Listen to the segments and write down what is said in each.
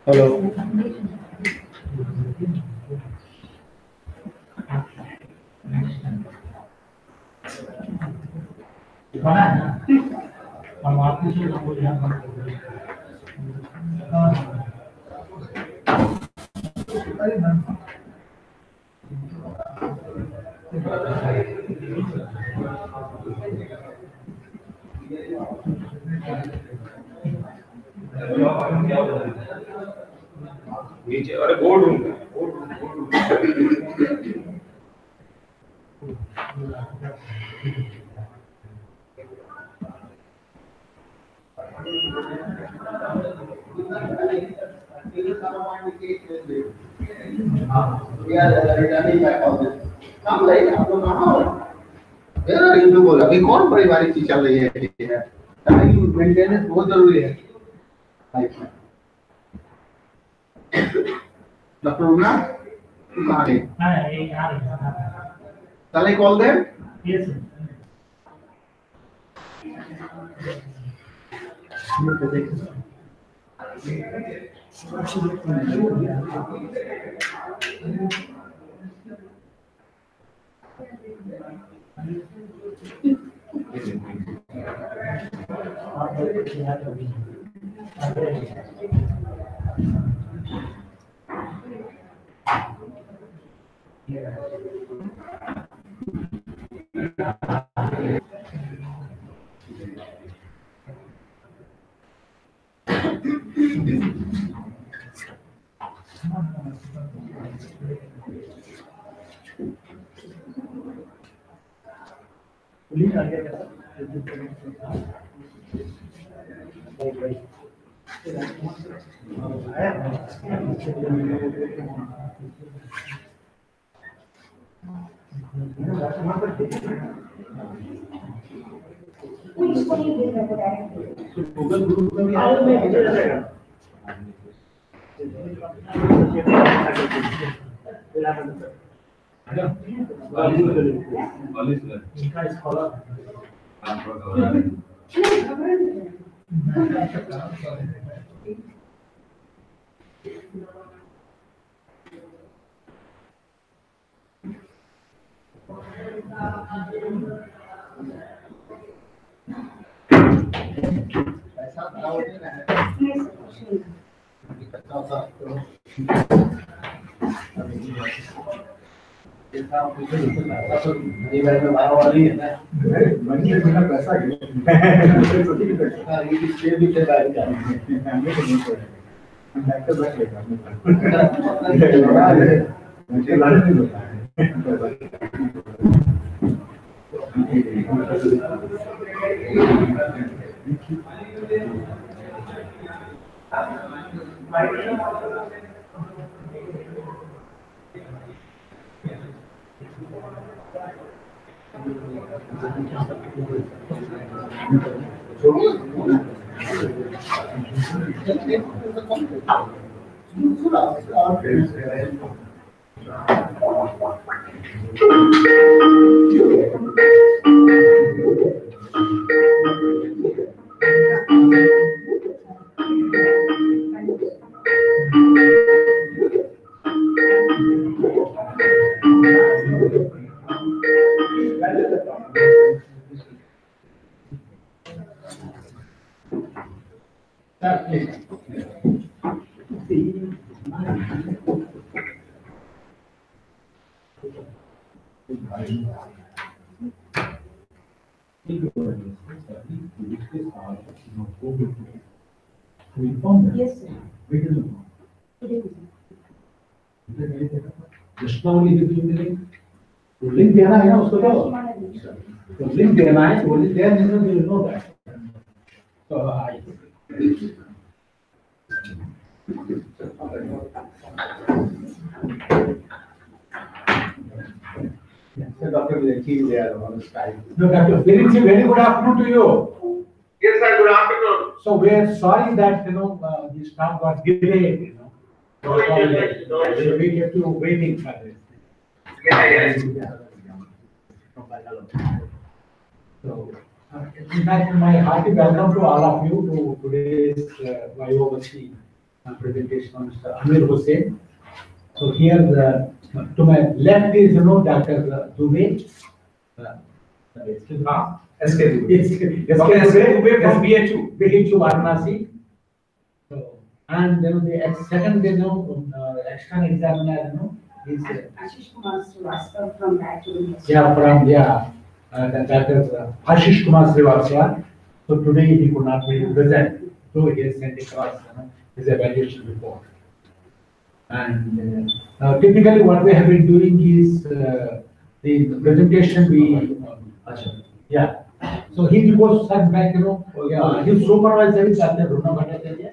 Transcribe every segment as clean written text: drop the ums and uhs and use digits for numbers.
Hello. नीचे अरे board room We are returning back on this. Come like आप लोग कहाँ हो? Where are you people? अभी कौन पारिवारिक चीज चल रही है? Time maintenance बहुत जरूरी है. Dr. Una, तू कहाँ है? Shall I call them? Yes, sir. Yes, sir. Today. Just now only giving the link. तो लिंक देना है ना उसको तो लिंक देना है तो लिंक देना नहीं तो you know that. So I. So Dr. Vijay is there on the side. No, Dr. Very good afternoon to you. Yes, sir. Good afternoon. So we are sorry that the staff got delayed. So we have to waiting for this. So, in fact, my hearty welcome to all of you to today's Viva Voce presentation on Mr. Ameer Hussain. So here, to my left is Dr. Dubey. SK Dubey from BHU. BHU Varanasi. So, and the second external examiner is Ashish Kumar Srivastava from Rajasthan. Dr. Ashish Kumar Srivastava. So today he could not be present, so he has sent across his evaluation report. And typically what we have been doing is the presentation So he reports back, his supervisor is Dr. Bruna Bhattacharya.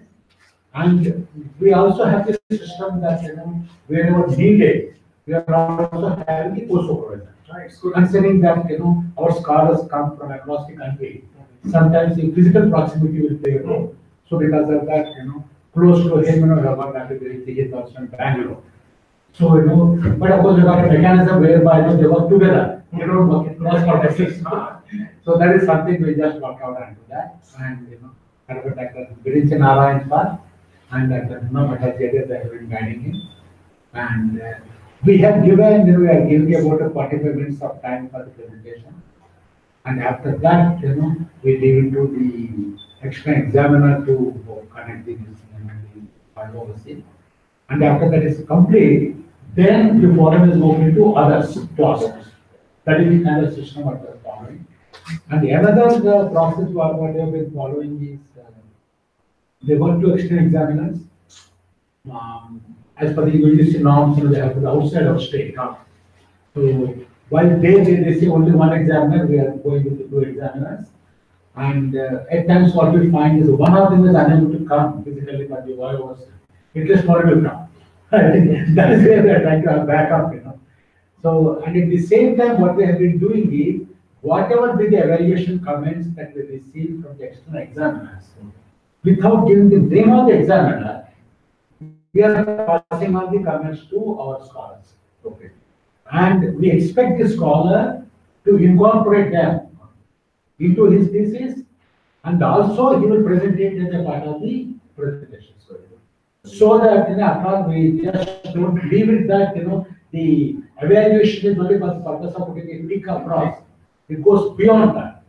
And we also have this system that wherever needed, we are also having the co-supervisor. Right. Considering that our scholars come from across the country, sometimes the physical proximity will play a role. So because of that, close to him, he is also in Bangalore. So but of course we got a mechanism whereby they work together. You don't work in cross contexts. So that is something we just work out and do that. And Dr. Virincha Narayan Sir and Dr. Bruna Bhattacharya, they have been guiding him. And we have given, we are giving about 45 minutes of time for the presentation. And after that, we leave it to the external examiner to connect the Viva. And after that is complete, then the forum is open to others, to others. That is the kind of system what we are following. And the another process what they have been following is they work to external examiners. As per the university norms, they have to be outside of state. So while they say only one examiner, we are going with the 2 examiners. And at times what we find is one of them is unable to come physically, but the Viva Voce it is for will come. That is where we are trying to have backup, So, and at the same time, what we have been doing is, whatever be the evaluation comments that we receive from the external examiners, without giving the name of the examiner, we are passing on the comments to our scholars. Okay. And we expect the scholar to incorporate them into his thesis, and also he will present it as a part of the presentation. So that we just don't leave it that the evaluation is only for the purpose of putting a tick across. It goes beyond that.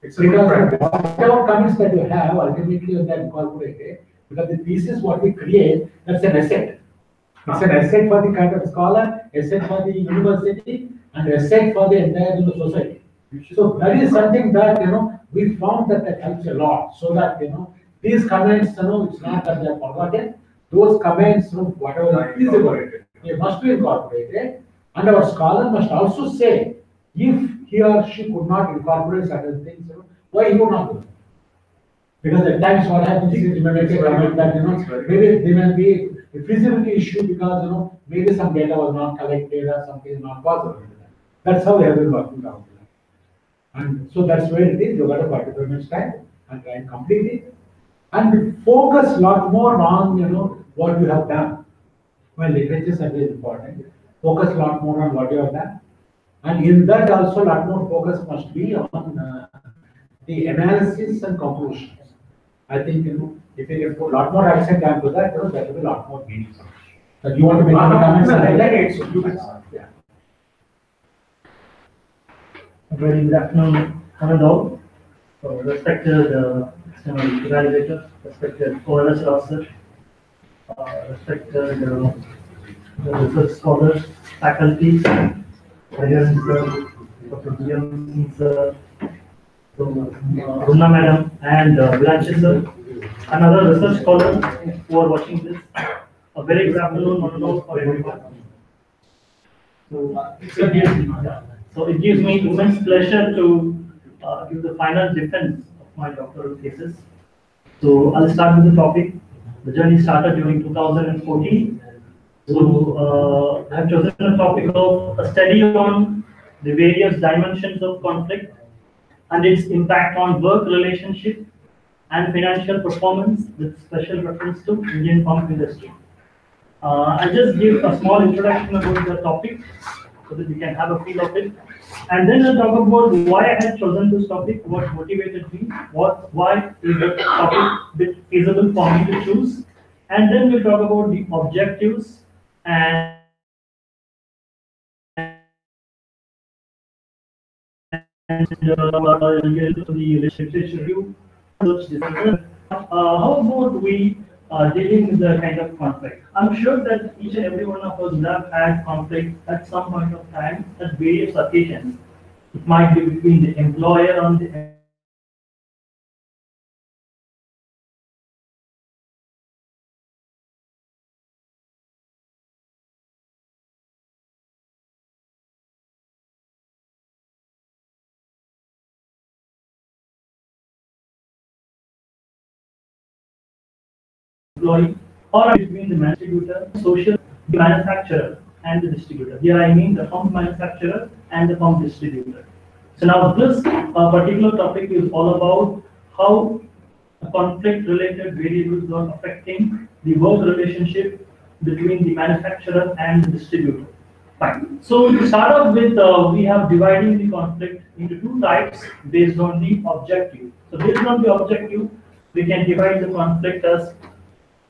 It's because whatever comments that you have, ultimately you can incorporate it. Because the thesis what we create, that's an asset. It's an asset for the kind of scholar, asset for the university, and asset for the entire society. So that is something that we found that helps a lot. So that these comments, it's not that they are forgotten. Those comments, whatever is incorporated, they must be incorporated, and our scholar must also say if he or she could not incorporate certain things, why he would not do it. Because at times what happens is may make a comment that maybe there may be a feasibility issue because maybe some data was not collected or something is not possible. That's how we have been working out. And so that's where it is. You got a 45 minutes time and try and complete it. And focus a lot more on what you have done. Well, literature is very important. Focus a lot more on what you have done. And in that also a lot more focus must be on the analysis and conclusions. I think if you can put a lot more accent onto that, that will be a lot more meaningful. So you want to make any comments on that? Yeah. Very good afternoon, all. Respected evaluator, respected OLS officer, respected research scholars, faculty, Dr. GM sir, Runa madam, and Virancha sir, and other research scholars who are watching this. A very good afternoon, for everyone. So it gives me immense pleasure to give the final defense of my doctoral thesis. So I'll start with the topic. The journey started during 2014. So I have chosen a topic of a study on the various dimensions of conflict and its impact on work relationship and financial performance with special reference to Indian pump industry. I'll just give a small introduction about the topic so that you can have a feel of it. And then I'll talk about why I had chosen this topic, what motivated me, why is the topic bit feasible for me to choose. And then we'll talk about the objectives and the literature review. How about we dealing with the kind of conflict? I'm sure that each and every one of us would have had conflict at some point of time at various occasions. It might be between the employer and the employee or between the distributor, social manufacturer and the distributor. Here I mean the pump manufacturer and the pump distributor. So now this particular topic is all about how conflict-related variables are affecting the work relationship between the manufacturer and the distributor. Fine. So to start off with, we have dividing the conflict into two types based on the objective. So based on the objective, we can divide the conflict as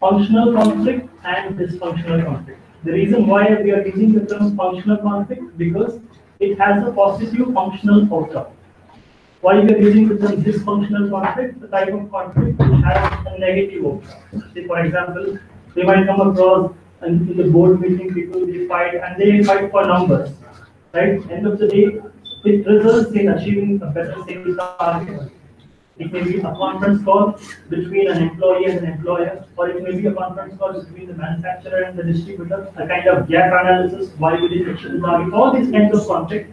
functional conflict and dysfunctional conflict. The reason why we are using the term functional conflict because it has a positive functional outcome. Why we are using the term dysfunctional conflict, the type of conflict which has a negative outcome. Say for example, we might come across in the board meeting people they fight and they fight for numbers. Right? End of the day, it results in achieving a better sales target. It may be a conference call between an employee and an employer, or it may be a conference call between the manufacturer and the distributor, a kind of gap analysis, why we didn't achieve the target. All these kinds of conflict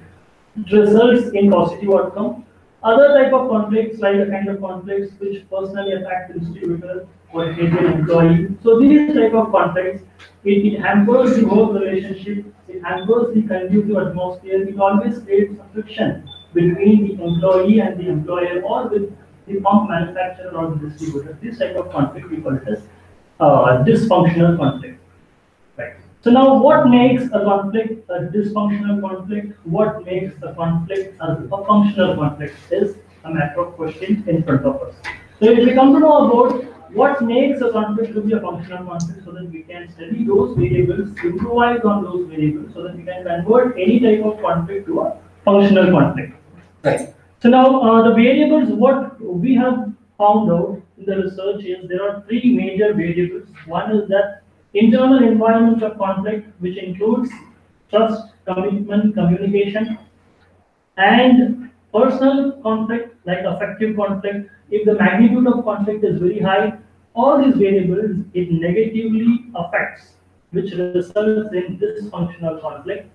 results in positive outcome. Other type of conflicts, like a kind of conflicts which personally attack the distributor or it may be an employee. So these type of conflicts, it hampers the work relationship, it hampers the conducive atmosphere, it always creates a friction between the employee and the employer or with the pump manufacturer or the distributor. This type of conflict we call it as dysfunctional conflict. Right. So now what makes a conflict a dysfunctional conflict? What makes a conflict a functional conflict is a matter of question in front of us. So if we come to know about what makes a conflict to be a functional conflict so that we can study those variables, improvise on those variables so that we can convert any type of conflict to a functional conflict. Right. So now the variables, what we have found out in the research is there are three major variables. One is that internal environment of conflict, which includes trust, commitment, communication, and personal conflict, like affective conflict. If the magnitude of conflict is very high, all these variables it negatively affects, which results in dysfunctional conflict,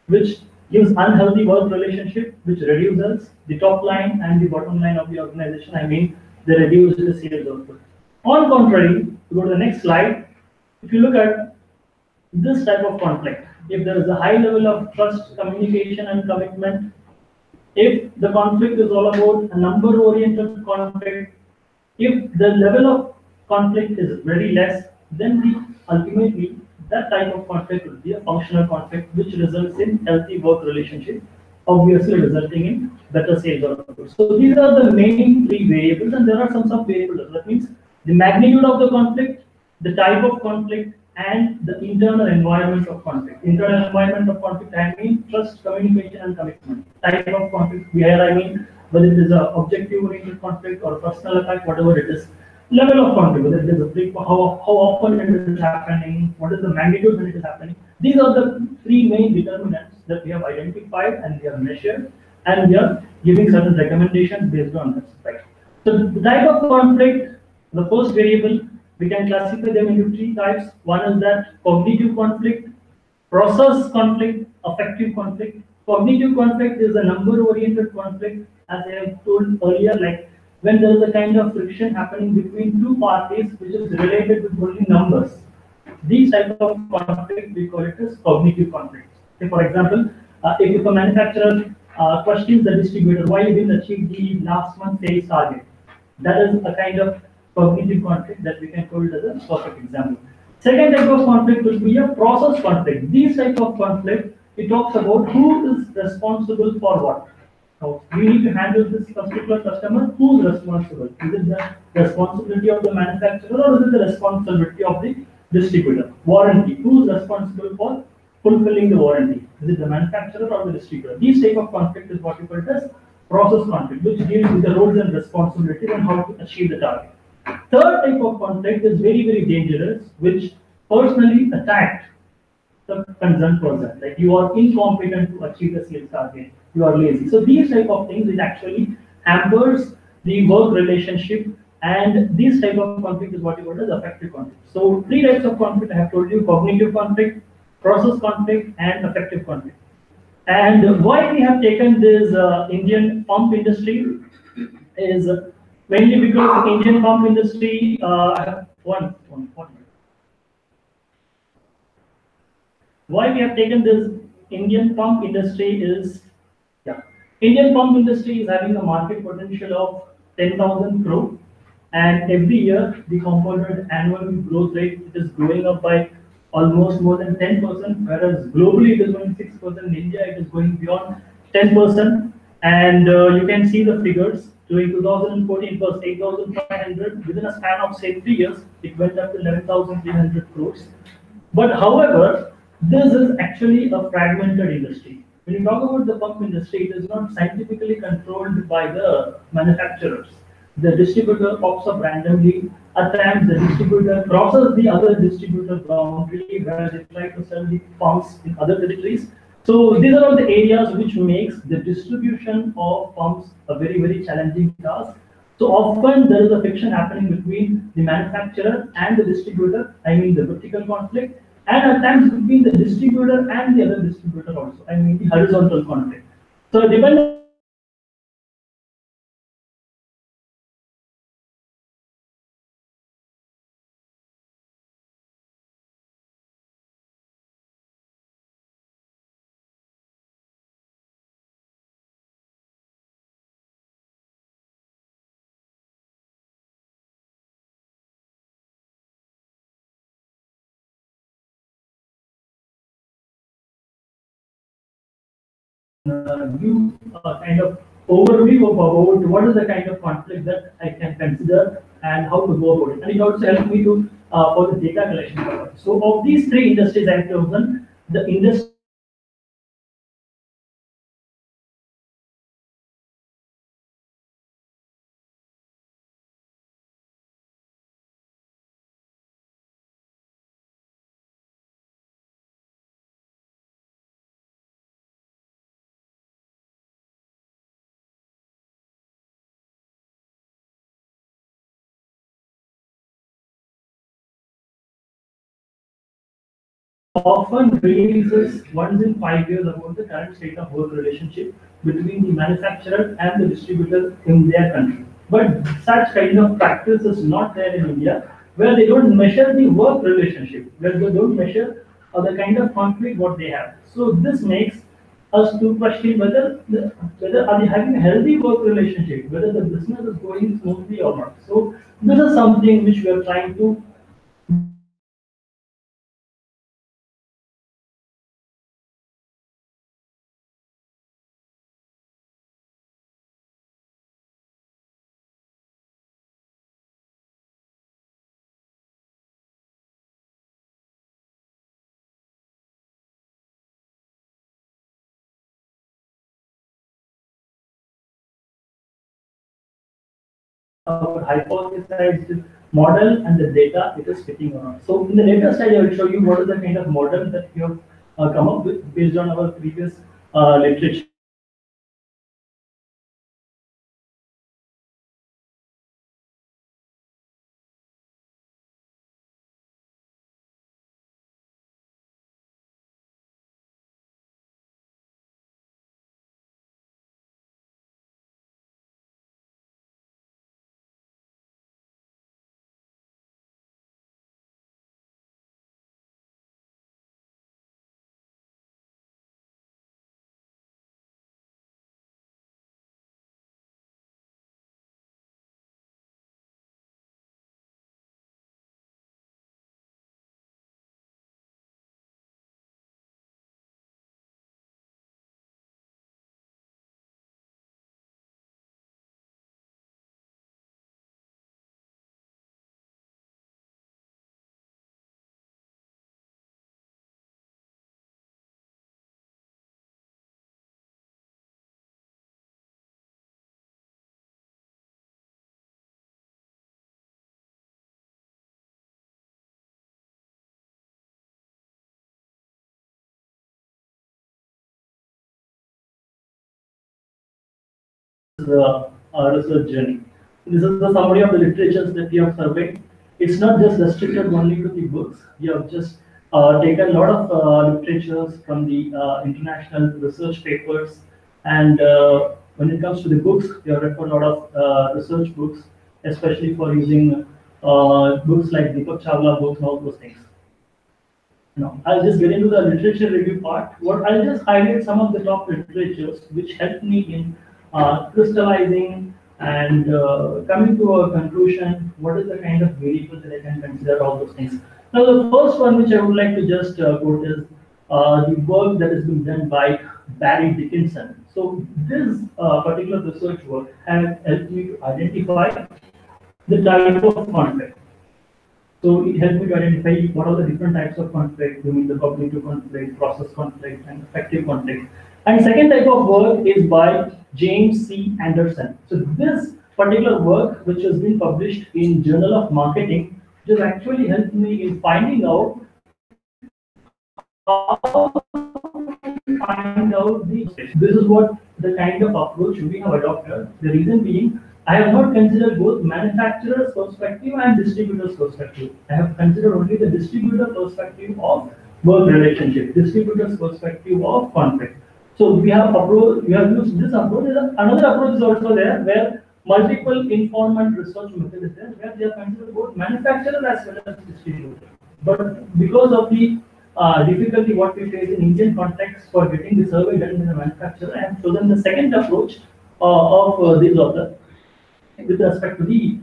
which gives unhealthy work relationship, which reduces the top line and the bottom line of the organization. I mean, they reduce the sales output. On contrary, to go to the next slide, if you look at this type of conflict, if there is a high level of trust, communication, and commitment, if the conflict is all about a number-oriented conflict, if the level of conflict is very less, then ultimately that type of conflict will be a functional conflict, which results in healthy work relationship, obviously resulting in better sales output. So these are the main three variables, and there are some sub-variables. That means the magnitude of the conflict, the type of conflict, and the internal environment of conflict. Internal environment of conflict, I mean trust, communication, and commitment. Type of conflict, here I mean whether it is an objective-oriented conflict or personal attack, whatever it is. Level of conflict, whether it is a how often it is happening, what is the magnitude when it is happening. These are the three main determinants that we have identified and we have measured, and we are giving certain recommendations based on this. Right. So the type of conflict, the first variable, we can classify them into three types. One is that cognitive conflict, process conflict, affective conflict. Cognitive conflict is a number-oriented conflict, as I have told earlier, like when there is a kind of friction happening between two parties which is related with only numbers. These type of conflict, we call it as cognitive conflict. Say for example, if a manufacturer questions the distributor, why you didn't achieve the last month sales target? That is a kind of cognitive conflict that we can call it as a perfect example. Second type of conflict will be a process conflict. These type of conflict, it talks about who is responsible for what. Now, we need to handle this particular customer. Who's responsible? Is it the responsibility of the manufacturer or is it the responsibility of the distributor? Warranty. Who's responsible for fulfilling the warranty? Is it the manufacturer or the distributor? These type of conflict is what we call it as process conflict, which deals with the roles and responsibilities and how to achieve the target. Third type of conflict is very, very dangerous, which personally attacked the concerned person. Like you are incompetent to achieve the sales target, you are lazy. So these type of things, it actually hampers the work relationship, and this type of conflict is what you call as affective conflict. So three types of conflict I have told you: cognitive conflict, process conflict, and affective conflict. And why we have taken this Indian pump industry is mainly because the Indian pump industry, I have one minute. Why we have taken this Indian pump industry is, yeah, Indian pump industry is having a market potential of 10,000 crore, and every year the compounded annual growth rate, it is growing up by almost more than 10%, whereas globally it is going 6%. In India it is going beyond 10%, and you can see the figures. During 2014 it was 8,500. Within a span of say 3 years, it went up to 11,300 crores. But however, this is actually a fragmented industry. When you talk about the pump industry, it is not scientifically controlled by the manufacturers. The distributor pops up randomly. At times, the distributor crosses the other distributor boundary where they try to sell the pumps in other territories. So these are all the areas which makes the distribution of pumps a very, very challenging task. So often there is a friction happening between the manufacturer and the distributor, I mean the vertical conflict, and at times between the distributor and the other distributor also, I mean the horizontal conflict. So depending give a kind of overview about what is the kind of conflict that I can consider and how to go about it. And it also helps me to for the data collection purpose. So of these three industries I've chosen, the industry often releases once in 5 years about the current state of work relationship between the manufacturer and the distributor in their country. But such kind of practice is not there in India, where they don't measure the work relationship, where they don't measure the kind of conflict what they have. So this makes us to question whether are they having a healthy work relationship, whether the business is going smoothly or not. So this is something which we are trying to our hypothesized model and the data it is fitting on. So in the data side, I will show you what is the kind of model that we have come up with based on our previous literature. research journey. This is the summary of the literatures that we have surveyed. It's not just restricted only to the books. We have just taken a lot of literatures from the international research papers, and when it comes to the books, we have read for a lot of research books, especially for using books like Deepak Chawla books and all those things. No, I'll just get into the literature review part. I'll just highlight some of the top literatures which helped me in crystallizing and coming to a conclusion. What is the kind of variable that I can consider, all those things. Now, the first one which I would like to just quote is the work that has been done by Barry Dickinson. So this particular research work has helped me to identify the type of conflict. So it helped me to identify what are the different types of conflict, meaning the cognitive conflict, process conflict, and affective conflict. And second type of work is by James C. Anderson. So this particular work, which has been published in Journal of Marketing, just actually helped me in finding out how to find out this is what the kind of approach we have adopted. The reason being, I have not considered both manufacturer's perspective and distributor's perspective. I have considered only the distributor perspective of work relationship, distributor's perspective of conflict. So we have used this approach. Another approach is also there where multiple informant research method is there, where they have considered both manufacturer as well as distributor. But because of the difficulty what we face in Indian context for getting the survey done in the manufacturer, I have chosen the second approach of this author with respect to the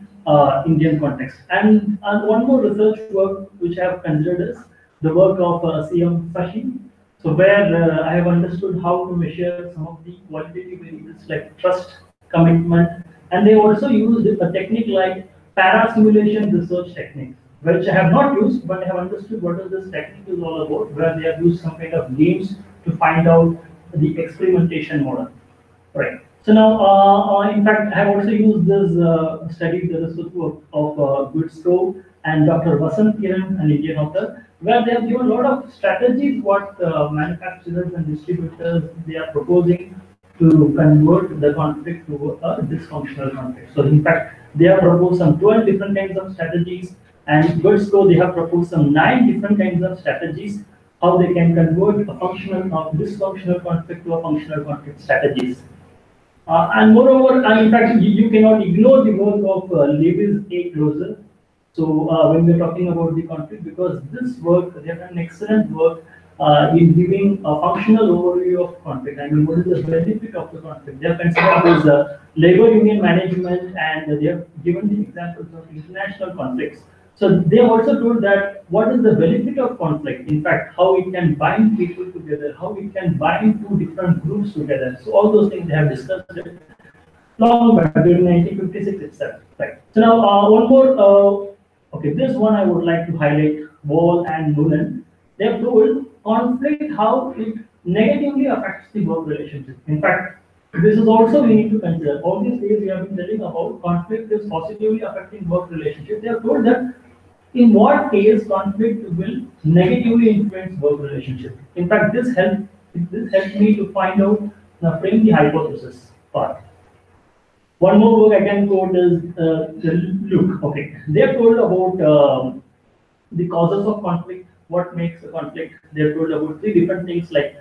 Indian context. And one more research work which I have considered is the work of C.M. Sashi. So where I have understood how to measure some of the qualitative variables like trust, commitment, and they also used a technique like para-simulation research technique, which I have not used, but I have understood what is this technique is all about, where they have used some kind of games to find out the experimentation model. Right. So now, in fact, I have also used this study, the research work of Goodscoe and Dr. Vasant Kiran, an Indian author, where they have given a lot of strategies what manufacturers and distributors they are proposing to convert the conflict to a dysfunctional conflict. So in fact, they have proposed some 12 different kinds of strategies, and Goodscoe they have proposed some 9 different kinds of strategies how they can convert a dysfunctional conflict to a functional conflict strategies. And moreover, in fact, you cannot ignore the work of Lewis A. Closer. So when we're talking about the conflict, because this work, they have done excellent work in giving a functional overview of conflict. I mean, what is the benefit of the conflict? They have considered this labor union management, and they have given the examples of international conflicts. So they have also told that what is the benefit of conflict? In fact, how it can bind people together, how it can bind two different groups together. So all those things they have discussed it long back during 1956 itself. Right. So now one more. Okay, this one I would like to highlight. Wall and Noonan. They have told conflict how it negatively affects the work relationship. In fact, this is also we need to consider. All these days we have been telling about conflict is positively affecting work relationship. They have told that in what case conflict will negatively influence work relationship. In fact, this helped me to find out frame the hypothesis part. One more book I can quote is Luke. Okay, they have told about the causes of conflict, what makes a conflict. They have told about 3 different things like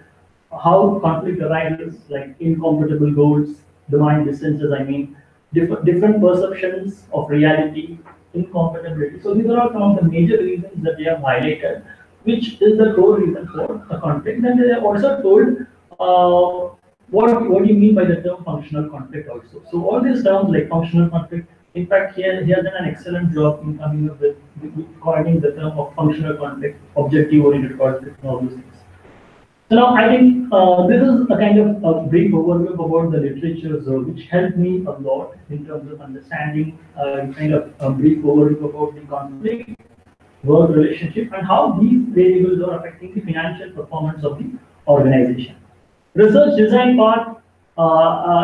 how conflict arises, like incompatible goals, domain distances. I mean, different perceptions of reality, incompatibility. So these are all some of the major reasons that they have highlighted, which is the core reason for a conflict. And they have also told what do you mean by the term functional conflict also. So all these terms like functional conflict, in fact, he has done an excellent job in coming up with coining the term of functional conflict, objective-oriented conflict, and all those things. So now I think this is a kind of a brief overview about the literature, which helped me a lot in terms of understanding kind of a brief overview about the conflict, work relationship, and how these variables are affecting the financial performance of the organization. Research design part,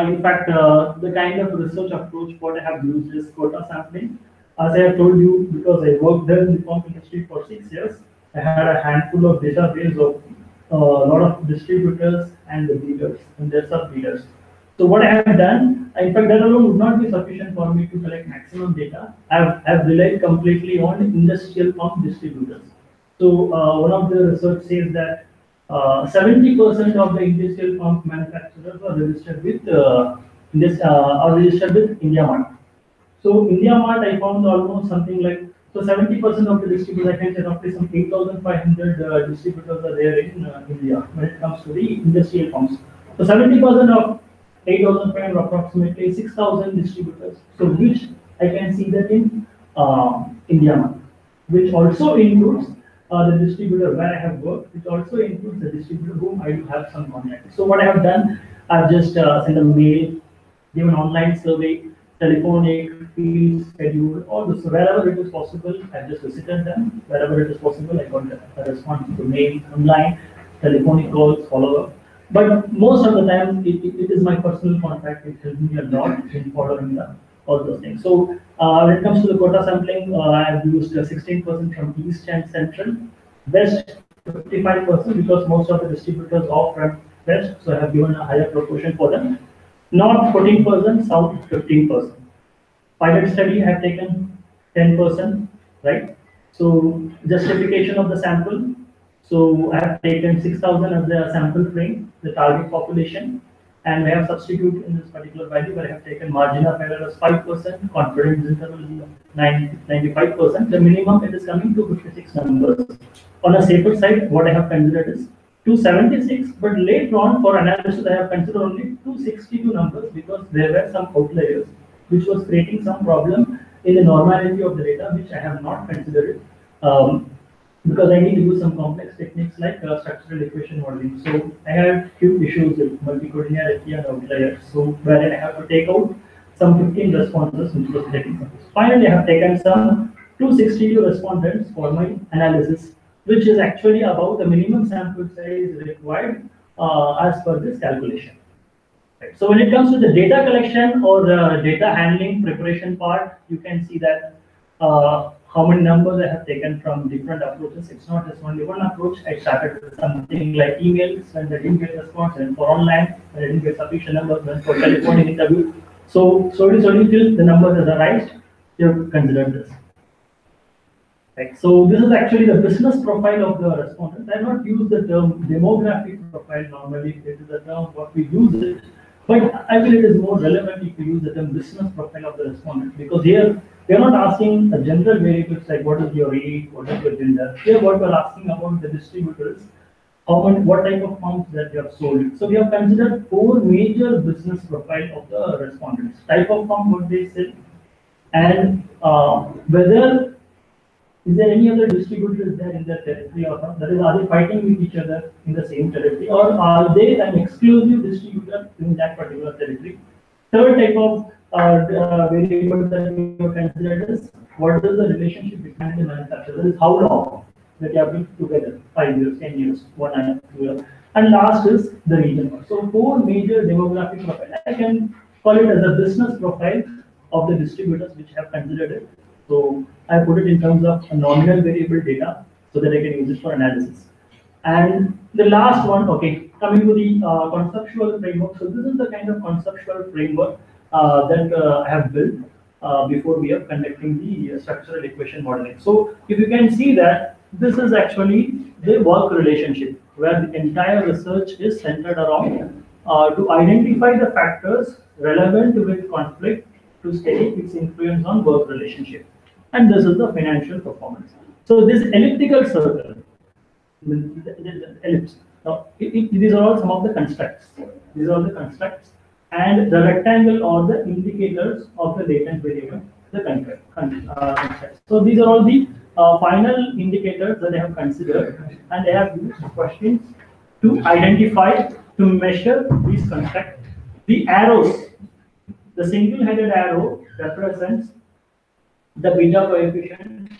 in fact, the kind of research approach what I have used is quota sampling. As I have told you, because I worked there in the pump industry for 6 years, I had a handful of database of a lot of distributors and the dealers and their sub-dealers. So what I have done, in fact, that alone would not be sufficient for me to collect maximum data. I have relied completely on industrial pump distributors. So one of the research says that 70% of the industrial pump manufacturers are registered with IndiaMart. So IndiaMart, I found almost something like, so 70% of the distributors, I can say roughly some 8,500 distributors are there in India when it comes to the industrial pumps. So 70% of 8,500 approximately 6,000 distributors. So which I can see that in IndiaMart, which also includes the distributor where I have worked, which also includes the distributor whom I do have some contact. So what I have done, I've just sent a mail, given online survey, telephonic, field schedule, all this. So wherever it is possible, I've just visited them. Wherever it is possible, I got a response to mail, online, telephonic calls, follow up. But most of the time, it is my personal contact. It helps me a lot in following all those things. So when it comes to the quota sampling, I've used 16% from East and Central, West 55% because most of the distributors are from West, so I have given a higher proportion for them. North 14%, South 15%. Pilot study I have taken 10%, right? So justification of the sample. So I have taken 6,000 as the sample frame, the target population, and I have substituted in this particular value where I have taken margin of error as 5%, confidence interval 95%. The minimum it is coming to 56 numbers. On a safer side, what I have considered is 276, but later on for analysis I have considered only 262 numbers because there were some outliers which was creating some problem in the normality of the data, which I have not considered because I need to use some complex techniques like structural equation modeling. So I have few issues with multicollinearity and outliers. So where I have to take out some 15 responses which was taken. Finally, I have taken some 262 respondents for my analysis, which is actually about the minimum sample size required as per this calculation. Right. So when it comes to the data collection or the data handling preparation part, you can see that how many numbers I have taken from different approaches. It's not just only one approach. I started with something like emails and I didn't get response, and for online I didn't get sufficient numbers, and for telephonic interview. So slowly till the numbers has arisen, you have considered this. Right. So this is actually the business profile of the respondents. I have not used the term demographic profile normally. This is the term what we use it, but I feel it is more relevant if you use the term business profile of the respondent, because here we are not asking a general variables like what is your age, what is your gender. Here what we are asking about the distributors, what type of pumps that you have sold. So we have considered 4 major business profile of the respondents: type of pump what they sell, and whether is there any other distributors there in their territory or not? That is, are they fighting with each other in the same territory, or are they an exclusive distributor in that particular territory? Third type of variable that we have considered is what is the relationship between the manufacturers? That is, how long that they have been together, 5 years, 10 years, 1 year, 2 years. And last is the region. So 4 major demographic profiles. I can call it as a business profile of the distributors which have considered it. So I put it in terms of a nominal variable data so that I can use it for analysis. And the last one, okay, coming to the conceptual framework. So this is the kind of conceptual framework that I have built before we are conducting the structural equation modeling. So if you can see that this is actually the work relationship where the entire research is centered around to identify the factors relevant with conflict to study its influence on work relationship. And this is the financial performance. So this elliptical circle, the ellipse. Now, these are all some of the constructs. These are the constructs, and the rectangle are the indicators of the latent variable, the constructs. So these are all the final indicators that I have considered, and I have used questions to identify, to measure these constructs. The arrows, the single-headed arrow represents the beta coefficient,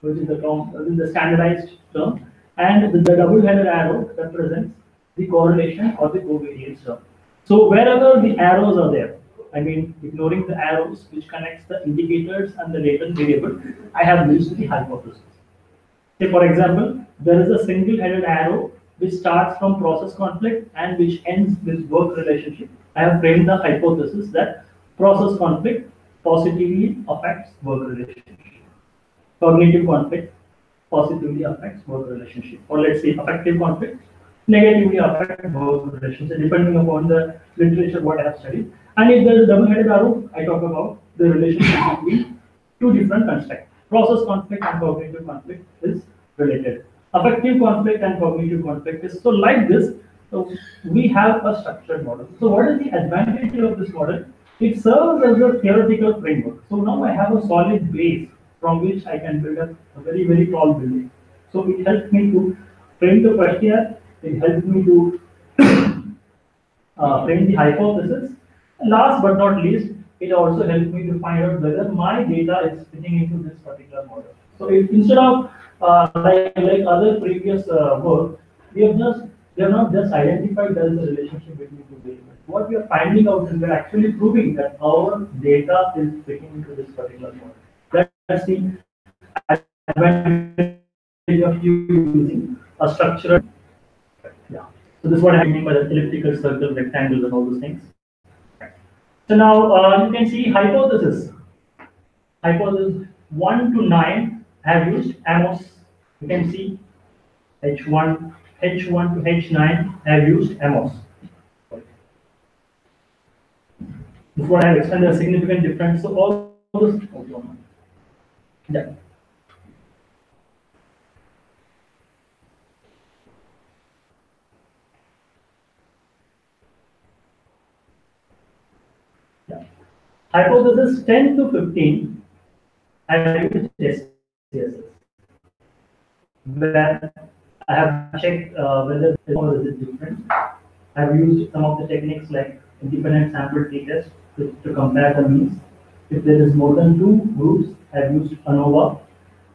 which is the standardized term, and the double-headed arrow represents the correlation or the covariance term. So wherever the arrows are there, I mean ignoring the arrows which connects the indicators and the latent variable, I have used the hypothesis. Say for example, there is a single-headed arrow which starts from process conflict and which ends with work relationship. I have framed the hypothesis that process conflict positively affects work relationship. Cognitive conflict positively affects work relationship, or let's say affective conflict negatively affects work relationship, depending upon the literature what I have studied. And if there is a double-headed arrow, I talk about the relationship between two different constructs. Process conflict and cognitive conflict is related. Affective conflict and cognitive conflict is so like this. So we have a structured model. So what is the advantage of this model? It serves as a theoretical framework. So now I have a solid base from which I can build up a very, very tall building. So it helps me to frame the questionnaire, it helps me to frame the hypothesis. Last but not least, it also helps me to find out whether my data is fitting into this particular model. So if, instead of like other previous work, we have not just identified there is a relationship between two variables. What we are finding out is we are actually proving that our data is fitting into this particular model. That's the advantage of using a structured. Yeah. So this is what I mean by the elliptical, circle, rectangles, and all those things. So now you can see hypothesis. Hypothesis 1 to 9 have used Amos. You can see H1 to H9 have used Amos. This is what I have extended a significant difference. So all those. Yeah. Hypothesis 10 to 15, I have used SPSS, where I have checked whether is it different. I have used some of the techniques like independent sample t-test to compare the means. If there is more than two groups, I have used ANOVA,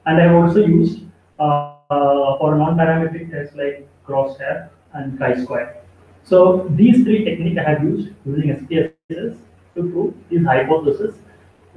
and I have also used for non-parametric tests like crosshair and chi-square. So these three techniques I have used using SPSS to prove this hypothesis.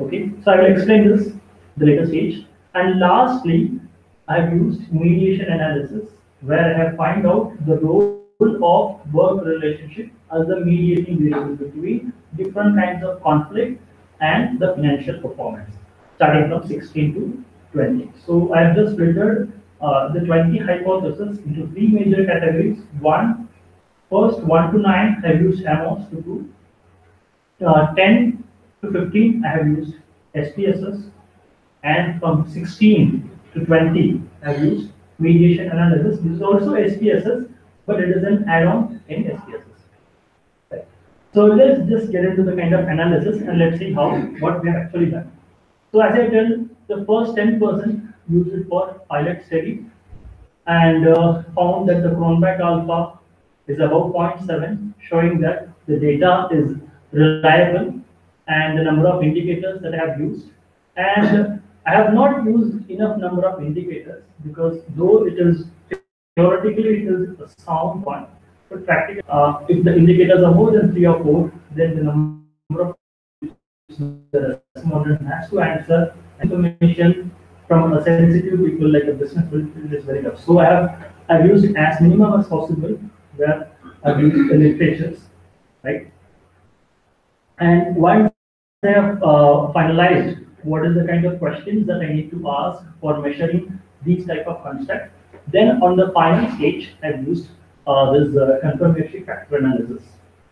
Okay, so I will explain this the later stage. And lastly, I have used mediation analysis, where I have find out the role of work relationship as the mediating variable between different kinds of conflict and the financial performance, starting from 16 to 20. So I have just filtered the 20 hypotheses into three major categories. First 1 to 9 I have used Amos to prove. 10 to 15 I have used SPSS, and from 16 to 20 I have used mediation analysis. This is also SPSS, but it is an add-on in SPSS. Right. So let's just get into the kind of analysis and let's see what we have actually done. So as I tell, the first 10% used it for pilot study and found that the Cronbach alpha is above 0.7, showing that the data is reliable, and the number of indicators that I have used. And I have not used enough number of indicators because though it is theoretically it is a sound one, but practically if the indicators are more than 3 or 4, then the number of the model has to answer information from a sensitive people like a business is very tough. So I've used as minimum as possible, where I've used the literatures, right? And once I have finalized what is the kind of questions that I need to ask for measuring these type of constructs, then on the final stage I've used this confirmatory factor analysis.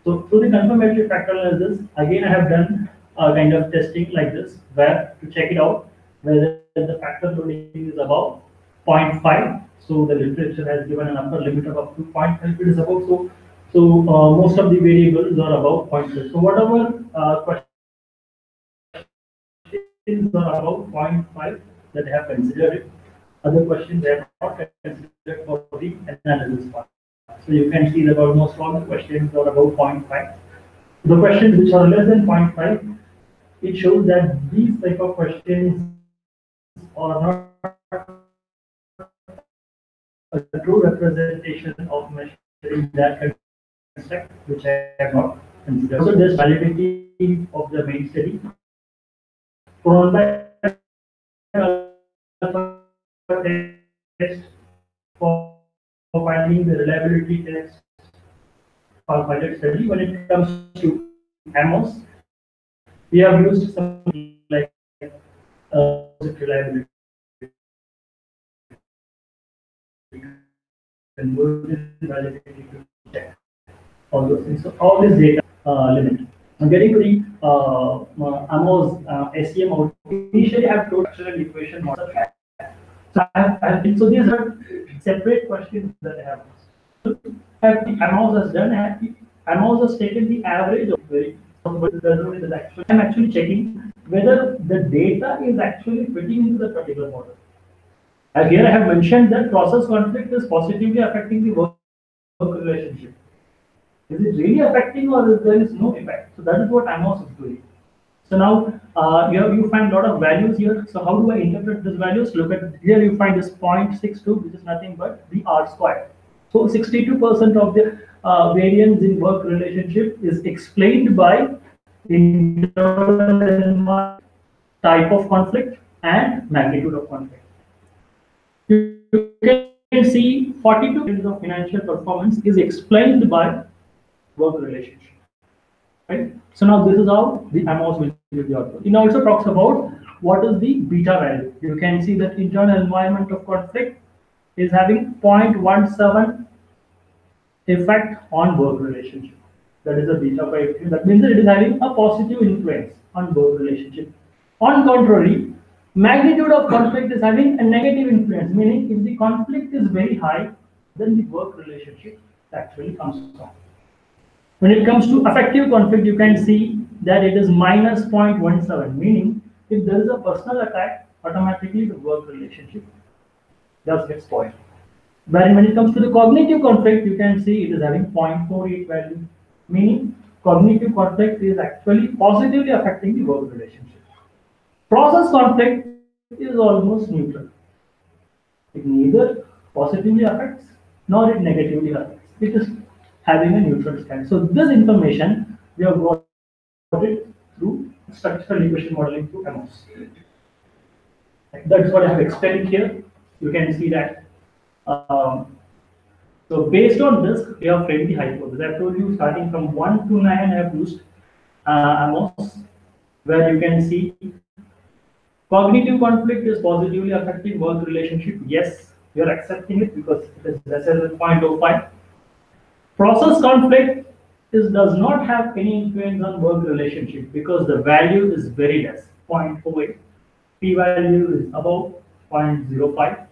So through the confirmatory factor analysis, again I have done a kind of testing like this, where to check it out whether the factor loading is above 0.5. So the literature has given an upper limit of up to 0.5. It is above, so most of the variables are above 0.5. So whatever questions are above 0.5 that I have considered it. Other questions I have not considered for the analysis part. So you can see that almost all the questions are above 0.5. The questions which are less than 0.5, it shows that these type of questions are not a true representation of measuring that construct, which I have not considered. Also, this validity of the main study. Test for finding the reliability test for pilot study. When it comes to AMOS, we have used something like reliability, conversion validity to check all those things. So all this data limit. I'm getting to the AMOS SEM out. Initially, I have told structural equation model. So these are separate questions that I have. Have the AMOS has done? AMOS has taken the average of very. I'm actually checking whether the data is actually fitting into the particular model. And here I have mentioned that process conflict is positively affecting the work relationship. Is it really affecting or there is no effect? So that is what AMOS is doing. So now you find a lot of values here. So how do I interpret these values? Look at here, you find this 0.62, which is nothing but the R squared. So 62% of the variance in work relationship is explained by internal type of conflict and magnitude of conflict. You can see 42% of financial performance is explained by work relationship. Right? So now this is how the AMOS will give the output. It also talks about what is the beta value. You can see that internal environment of conflict is having 0.17 effect on work relationship. That is a beta 5. That means that it is having a positive influence on work relationship. On contrary, magnitude of conflict is having a negative influence, meaning if the conflict is very high, then the work relationship actually comes down. When it comes to effective conflict, you can see that it is minus 0.17, meaning if there is a personal attack, automatically the work relationship does get spoiled. Wherein when it comes to the cognitive conflict, you can see it is having 0.48 value, meaning cognitive conflict is actually positively affecting the work relationship. Process conflict is almost neutral. It neither positively affects nor it negatively affects. It is having a neutral stand. So this information we have got it through structural equation modeling through AMOS. That's what I have explained here. You can see that. So based on this, we have framed the hypothesis. I have told you starting from 1 to 9, I have used AMOS, where you can see cognitive conflict is positively affecting work relationship. Yes, we are accepting it because it is lesser than 0.05. Process conflict does not have any influence on work relationship because the value is very less, 0.08. P value is above 0.05.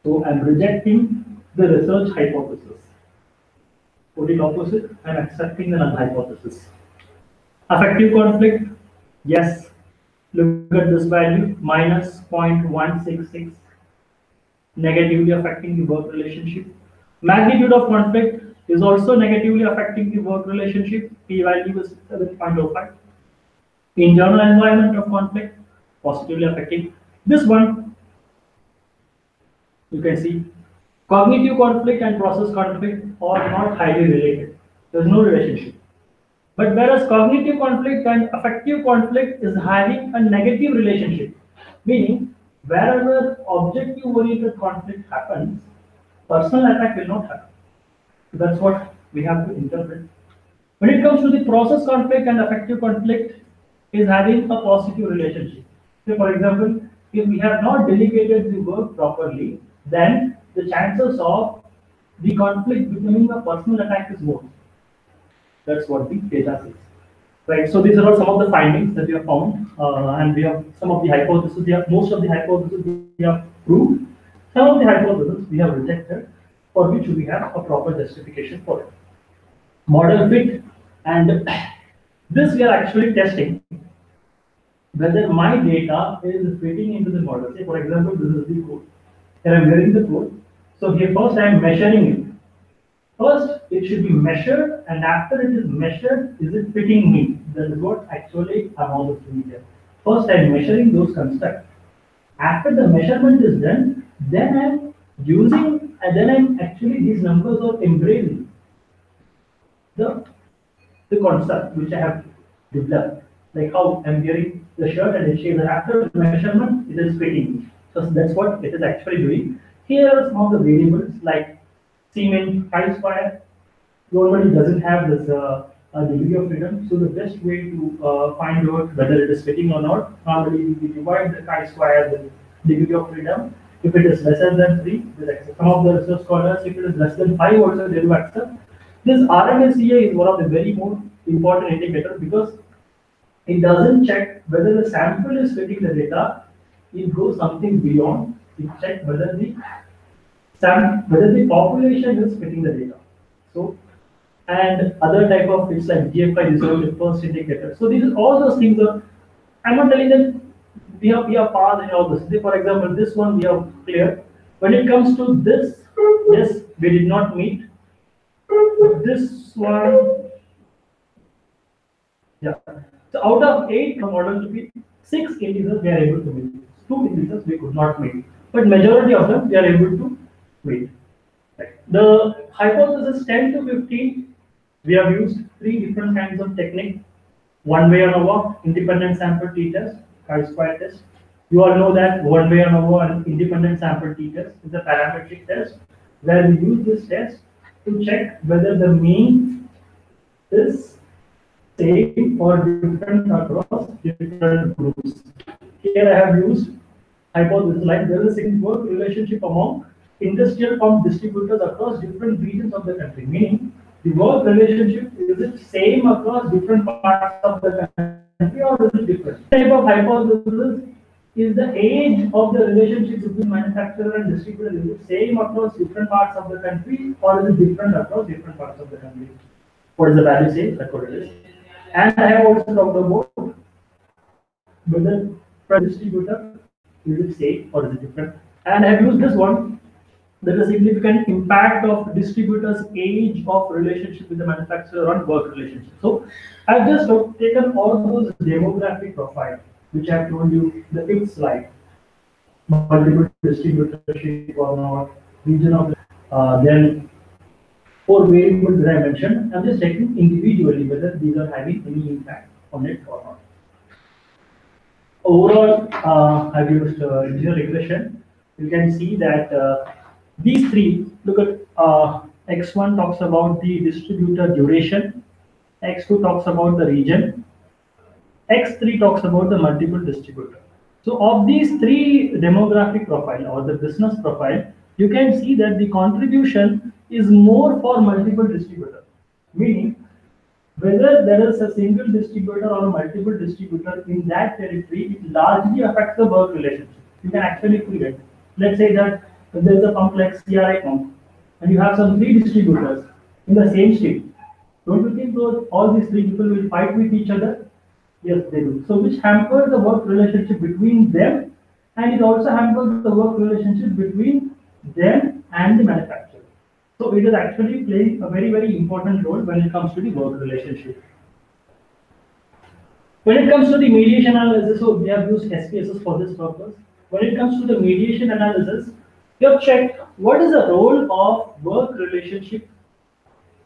So I'm rejecting the research hypothesis. Put it opposite, I'm accepting the null hypothesis. Affective conflict, yes. Look at this value, minus 0.166, negatively affecting the work relationship. Magnitude of conflict is also negatively affecting the work relationship. P value is 7.05. Internal environment of conflict, positively affecting. This one, you can see, cognitive conflict and process conflict are not highly related. There is no relationship. But whereas cognitive conflict and affective conflict is having a negative relationship, meaning wherever objective-oriented conflict happens, personal attack will not happen. So that's what we have to interpret. When it comes to the process conflict and affective conflict is having a positive relationship. So for example, if we have not delegated the work properly, then the chances of the conflict becoming a personal attack is more. That's what the data says. Right. So these are all some of the findings that we have found, and we have some of the hypotheses. Most of the hypotheses we have proved. Some of the hypotheses we have rejected, for which we have a proper justification for it. Model fit, and this we are actually testing whether my data is fitting into the model. Say for example, this is the code. Here I am wearing the code. So here first I am measuring it. First, it should be measured, and after it is measured, is it fitting me? That is what actually I'm also doing here. First, I'm measuring those constructs. After the measurement is done, then I'm using, and then I'm actually, these numbers are embracing the concept which I have developed. Like how I'm wearing the shirt and it shows that after the measurement, it is fitting me. So that's what it is actually doing. Here are some of the variables like seeming chi-square. Normally doesn't have this a degree of freedom. So the best way to find out whether it is fitting or not, normally we divide the chi-square with degree of freedom. If it is lesser than 3, they accept. Some of the research scholars, if it is less than 5 also, they will accept. This RMSEA is one of the very more important indicators because it doesn't check whether the sample is fitting the data. It goes something beyond. It checks whether the population is fitting the data. So, and other type of fits like GFI research, the first indicator. So these all those things are. I'm not telling that we have passed in all this. Say, for example, this one we have clear. When it comes to this, yes, we did not meet. This one, yeah. So out of 8 models to be 6 integers we are able to meet. 2 integers we could not meet. But majority of them we are able to meet. The hypothesis 10 to 15, we have used 3 different kinds of technique. One way ANOVA, independent sample t-test, chi-square test. You all know that one way ANOVA and independent sample t-test is a parametric test where we use this test to check whether the mean is same or different across different groups. Here I have used hypothesis like there is a significant relationship among industrial pump distributors across different regions of the country. Meaning, the work relationship is it same across different parts of the country or is it different? Type of hypothesis is the age of the relationship between manufacturer and distributor is it same across different parts of the country or is it different across different parts of the country? What is the value say? That's what it is. And I have also talked about whether per distributor is it same or is it different? And I have used this one. There is a significant impact of distributors' age of relationship with the manufacturer on work relationship. So I've just taken all those demographic profiles, which I have told you the fifth slide. Multiple distributorship or not, region of then 4 variables that I mentioned. I'm just checking individually whether these are having any impact on it or not. Overall, I've used linear regression. You can see that these 3, look at X1 talks about the distributor duration, X2 talks about the region, X3 talks about the multiple distributor. So of these 3 demographic profile or the business profile, you can see that the contribution is more for multiple distributor, meaning whether there is a single distributor or a multiple distributor in that territory, it largely affects the work relationship. You can actually feel it. Let's say that if there is a complex CRI pump and you have some 3 distributors in the same state, don't you think all these 3 people will fight with each other? Yes, they do. So which hampers the work relationship between them, and it also hampers the work relationship between them and the manufacturer. So it is actually playing a very, very important role when it comes to the work relationship. When it comes to the mediation analysis, so we have used SPSS for this purpose. When it comes to the mediation analysis, we have checked what is the role of work relationship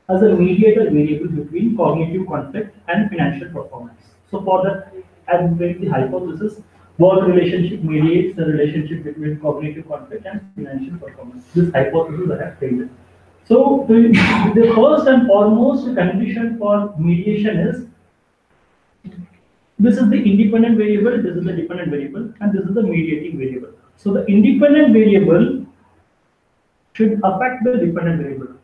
as a mediator variable between cognitive conflict and financial performance. So for that, as made the hypothesis, work relationship mediates the relationship between cognitive conflict and financial performance. This hypothesis I have failed. So the first and foremost condition for mediation is this is the independent variable, this is the dependent variable, and this is the mediating variable. So the independent variable should affect the dependent variable.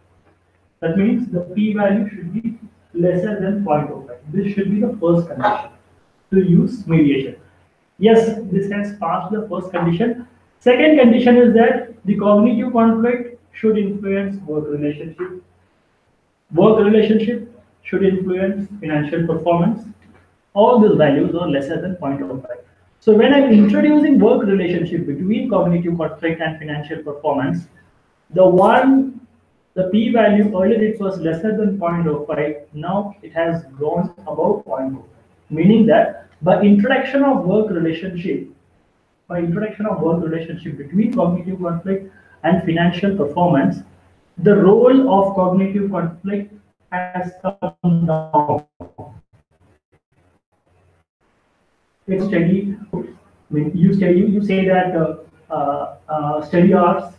That means the p-value should be lesser than 0.05. This should be the first condition to use mediation. Yes, this has passed the first condition. Second condition is that the cognitive conflict should influence work relationship. Work relationship should influence financial performance. All these values are lesser than 0.05. So when I'm introducing work relationship between cognitive conflict and financial performance, the p-value earlier it was lesser than 0.05, now it has gone above 0.05, meaning that by introduction of work relationship between cognitive conflict and financial performance, the role of cognitive conflict has come down. It's steady. I mean, you say that study hours,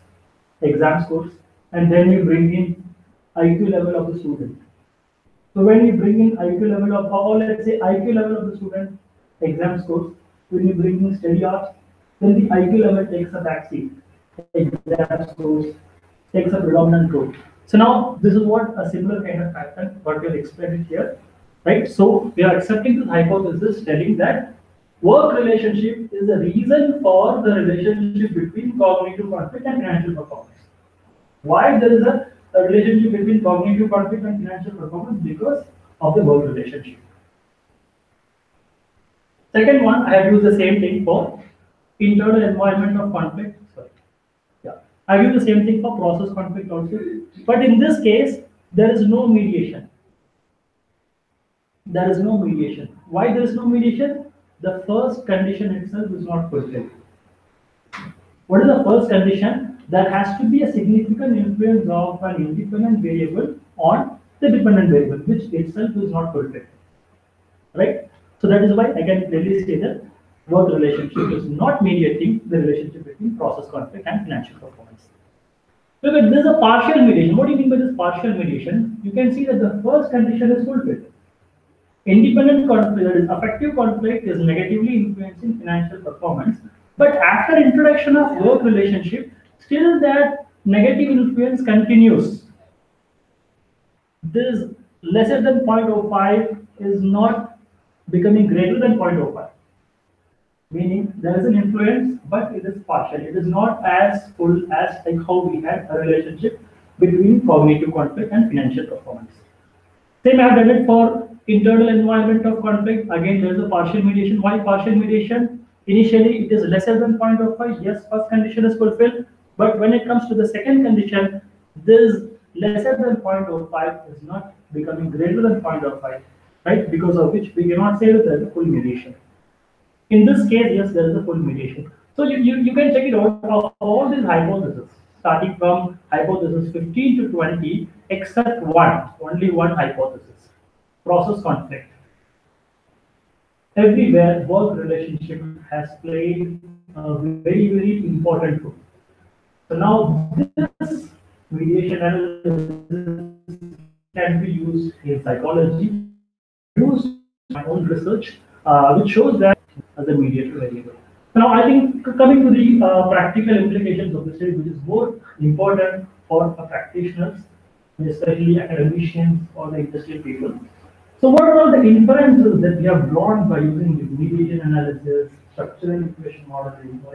exam scores, and then you bring in IQ level of the student. So when you bring in IQ level of, or let's say IQ level of the student, exam scores, when you bring in study hours, then the IQ level takes a backseat. Exam scores takes a predominant role. So now this is what a similar kind of pattern, what we have explained here, right? So we are accepting this hypothesis telling that work relationship is the reason for the relationship between cognitive conflict and financial performance. Why there is a relationship between cognitive conflict and financial performance? Because of the work relationship. Second one, I have used the same thing for internal environment of conflict. Sorry. Yeah, I use the same thing for process conflict also. But in this case, there is no mediation. There is no mediation. Why there is no mediation? The first condition itself is not fulfilled. What is the first condition? There has to be a significant influence of an independent variable on the dependent variable, which itself is not fulfilled. Right? So that is why I can clearly say that work relationship is not mediating the relationship between process conflict and financial performance. Look at this is a partial mediation. What do you mean by this partial mediation? You can see that the first condition is fulfilled. Independent conflict, that is affective conflict, is negatively influencing financial performance. But after introduction of work relationship, still that negative influence continues. This lesser than 0.05 is not becoming greater than 0.05. Meaning there is an influence, but it is partial. It is not as full as like how we had a relationship between cognitive conflict and financial performance. Same I have done it for internal environment of conflict. Again, there is a partial mediation. Why partial mediation? Initially, it is lesser than 0.05. Yes, first condition is fulfilled. But when it comes to the second condition, this lesser than 0.05 is not becoming greater than 0.05, right? Because of which we cannot say that there is a full mediation. In this case, yes, there is a full mediation. So you can check it out of all these hypotheses, starting from hypothesis 15 to 20, except one, only one hypothesis. Process conflict. Everywhere, work relationship has played a very, very important role. So now this mediation analysis can be used in psychology, used in my own research, which shows that as a mediator variable. Now I think coming to the practical implications of this study, which is more important for practitioners, especially academicians or the industrial people. So what are all the inferences that we have drawn by using the mediation analysis, structural equation modeling, or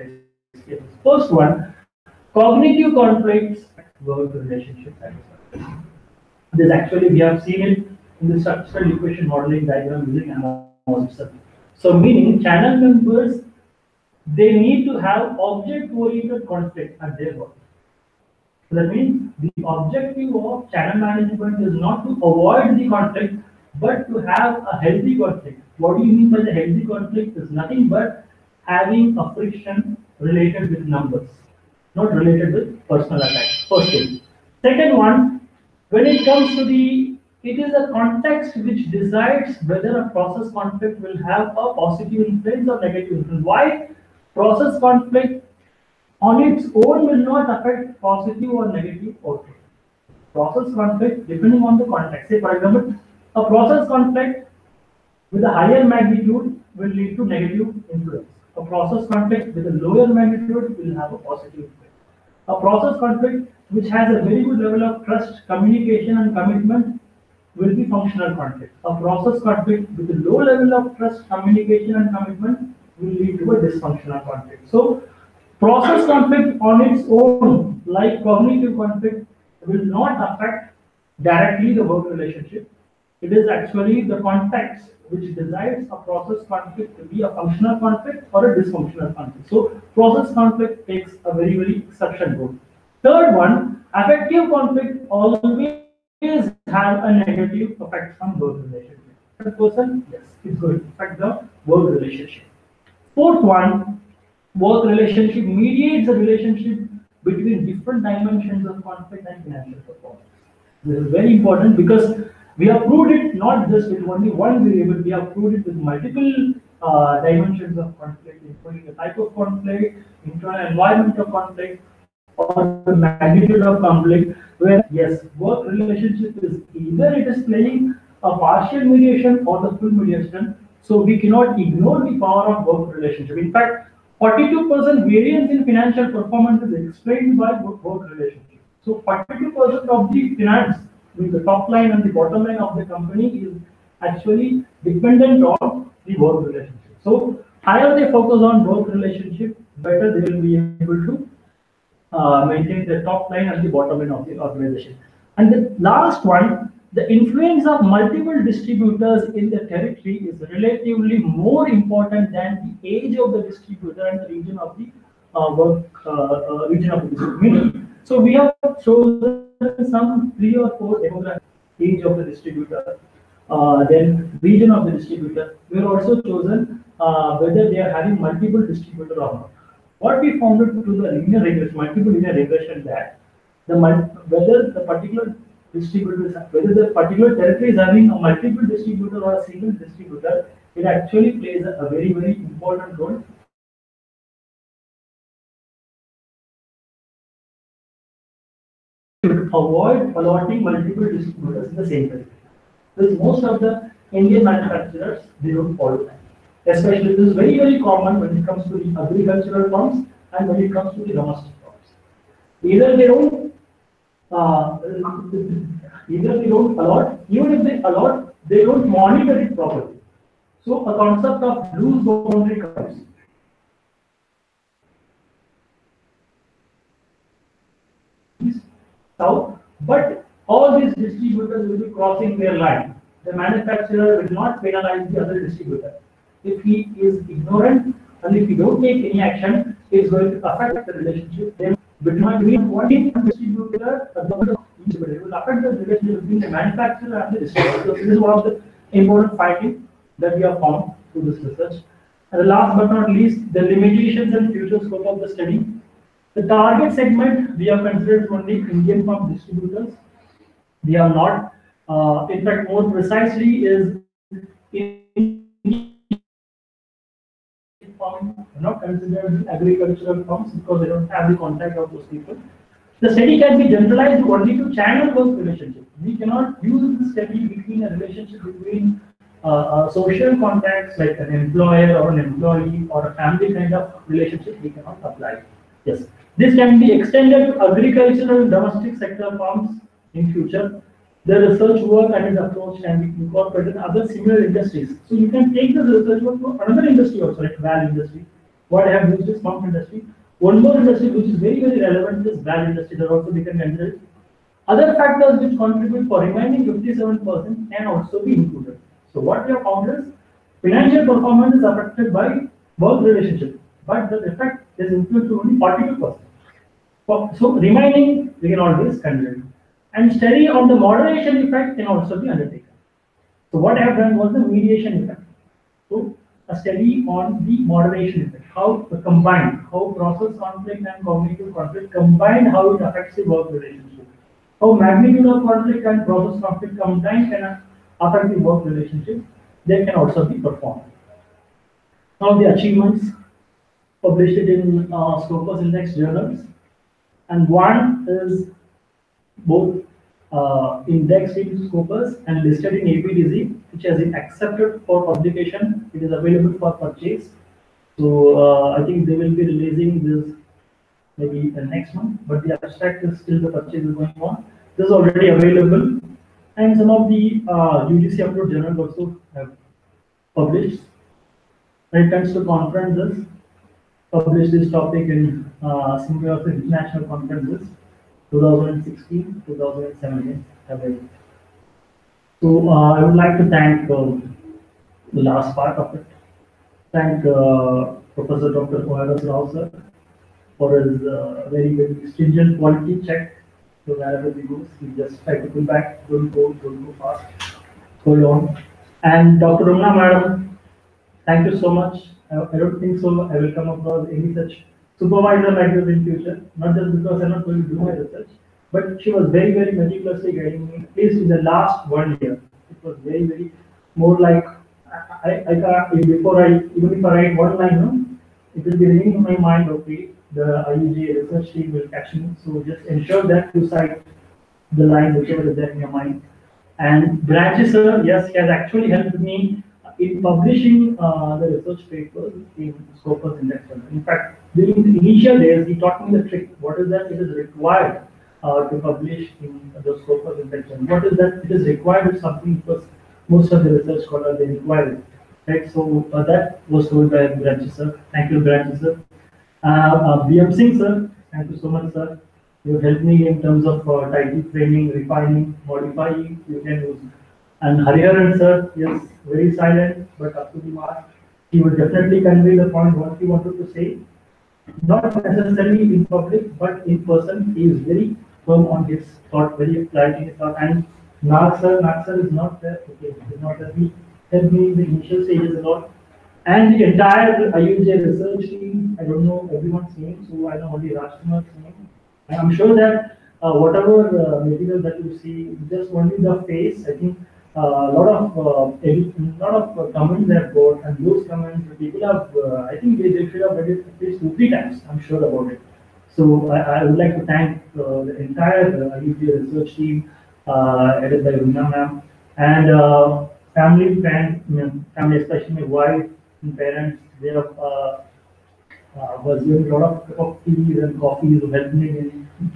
ICFAI? First one, cognitive conflicts work relationship. This actually we have seen it in the structural equation modeling diagram using Ameer. So meaning channel members, they need to have object-oriented conflict at their work. So that means the objective of channel management is not to avoid the conflict, but to have a healthy conflict. What do you mean by the healthy conflict? Is nothing but having a friction related with numbers, not related with personal attack. First thing. Second one, when it comes to it is a context which decides whether a process conflict will have a positive influence or negative influence. Why? Process conflict on its own will not affect positive or negative outcome. Process conflict, depending on the context. Say, for example, a process conflict with a higher magnitude will lead to negative influence. A process conflict with a lower magnitude will have a positive influence. A process conflict which has a very good level of trust, communication, and commitment will be functional conflict. A process conflict with a low level of trust, communication, and commitment will lead to a dysfunctional conflict. So, process conflict on its own, like cognitive conflict, will not affect directly the work relationship. It is actually the context which decides a process conflict to be a functional conflict or a dysfunctional conflict. So, process conflict takes a very, very exception role. Third one, affective conflict always have a negative effect on work relationship. Third person, yes, it's going to affect the work relationship. Fourth one, work relationship mediates the relationship between different dimensions of conflict and financial performance. This is very important because we have proved it not just with only one variable, we have proved it with multiple dimensions of conflict, including the type of conflict, internal environment of conflict, or the magnitude of conflict, where yes, work relationship is either it is playing a partial mediation or the full mediation. So we cannot ignore the power of work relationship. In fact, 42% variance in financial performance is explained by work relationship. So 42% of the finance, with the top line and the bottom line of the company, is actually dependent on the work relationship. So higher they focus on work relationship, better they will be able to maintain the top line and the bottom line of the organization. And the last one, the influence of multiple distributors in the territory is relatively more important than the age of the distributor and the region of the region of the distributor. So we have chosen some 3 or 4 demographics: age of the distributor, then region of the distributor. We have also chosen whether they are having multiple distributor or not. What we found out through the linear regression, multiple linear regression, that whether the particular distributor, whether the particular territory is having a multiple distributor or a single distributor, it actually plays a very, very important role. To avoid allotting multiple distributors in the same territory. Because most of the Indian manufacturers, they don't follow that. Especially this is very, very common when it comes to the agricultural firms and when it comes to the domestic firms. Either they don't allot, even if they allot, they don't monitor it properly. So a concept of loose boundary comes. South, but all these distributors will be crossing their line. The manufacturer will not penalize the other distributor. If he is ignorant and if you don't take any action, it's going to affect the relationship between one distributor and the other. It will affect the relationship between the manufacturer and the distributor. So this is one of the important findings that we have found through this research. And the last but not least, the limitations and future scope of the study. The target segment we have considered only Indian farm distributors. We are not, in fact, more precisely is not considered agricultural firms because they don't have the contact of those people. The study can be generalized only to channel work relationship. We cannot use the study between a relationship between social contacts like an employer or an employee or a family kind of relationship. We cannot apply. Yes, this can be extended to agricultural domestic sector firms in future. The research work and its approach can be incorporated in other similar industries. So you can take this research work to another industry also, like valve industry. What I have used is pump industry. One more industry which is very, very relevant is valve industry that also we can consider. Other factors which contribute for remaining 57% can also be included. So what we have found is financial performance is affected by work relationship, but the effect is influenced to only 42%. So remaining we can always consider. And study on the moderation effect can also be undertaken. So what I have done was the mediation effect. So a study on the moderation effect, how combined, how process conflict and cognitive conflict combined, how it affects the work relationship. How magnitude of conflict and process conflict combined can affect the work relationship. They can also be performed. Now the achievements, published it in Scopus Index journals, and one is both indexed in Scopus and listed in APDZ, which has been accepted for publication. It is available for purchase. So I think they will be releasing this maybe the next month, but the abstract is still, the purchase is going on. This is already available, and some of the UGC approved journals also have published. When it comes to conferences, published this topic in some of the international conferences. 2016, 2017. So I would like to thank the last part of it. Thank Professor Dr. Koharas Rao sir for his very, very stringent quality check. So wherever he goes, he just try to pull back, don't go fast, go on. And Dr. Ramana madam, thank you so much. I don't think so I will come across any such supervisor like this in future, not just because I'm not going to do my research, but she was very, very meticulously guiding me, at least in the last 1 year. It was very, very more like, I can't, even if I write one line, no, it will be ringing in my mind, okay, the IUJ research team will catch me. So just ensure that you cite the line whichever is there in your mind. And Branches, sir, yes, he has actually helped me in publishing the research papers in Scopus Index. In fact, during the initial days, he taught me the trick. What is that? It is required to publish in the Scopus Index. What is that? It is required is something because most of the research scholars they require it. Right? So that was told by Branches, sir. Thank you, Branches, sir. BM Singh, sir. Thank you so much, sir. You helped me in terms of title framing, refining, modifying, you can use. And Hariharan sir, yes, very silent, but up to the mark. He would definitely convey the point what he wanted to say. Not necessarily in public, but in person, he is very firm on his thought, very applied in his thought. And Nag sir is not there. Okay, he's not there. He helped me in the initial stages a lot. And the entire IUJ research team, I don't know everyone's name, so I know only Rajkumar's name. And I'm sure that whatever material that you see, just only the face, I think a lot of comments have got, and those comments, people have, I think they should have read it at least 2-3 times, I'm sure about it. So I would like to thank the entire IUJ research team, headed by Runa ma'am, and family, family, especially my wife and parents, they have was doing a lot of teas and coffees to help me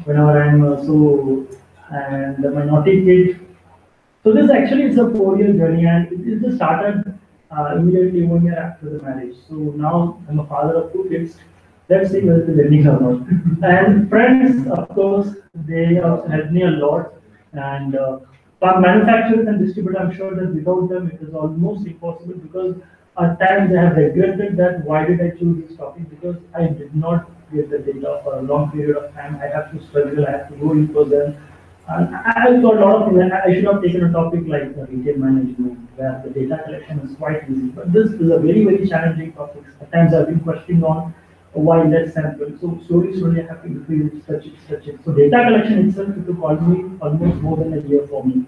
whenever I'm and my naughty kid. So this actually is a 4-year journey, and it just started immediately 1 year after the marriage. So now I'm a father of 2 kids. Let's see whether it's ending or not. And friends, of course, they also helped me a lot. And manufacturers and distributors, I'm sure that without them it is almost impossible, because at times I have regretted that why did I choose this topic, because I did not get the data for a long period of time. I have to struggle, I have to go in for them. And I got a lot of things. I should have taken a topic like retail management, where the data collection is quite easy. But this is a very, very challenging topic. At times I've been questioning on why less sample. So slowly I have to increase it, stretch it. So data collection itself, it took almost more than a year for me.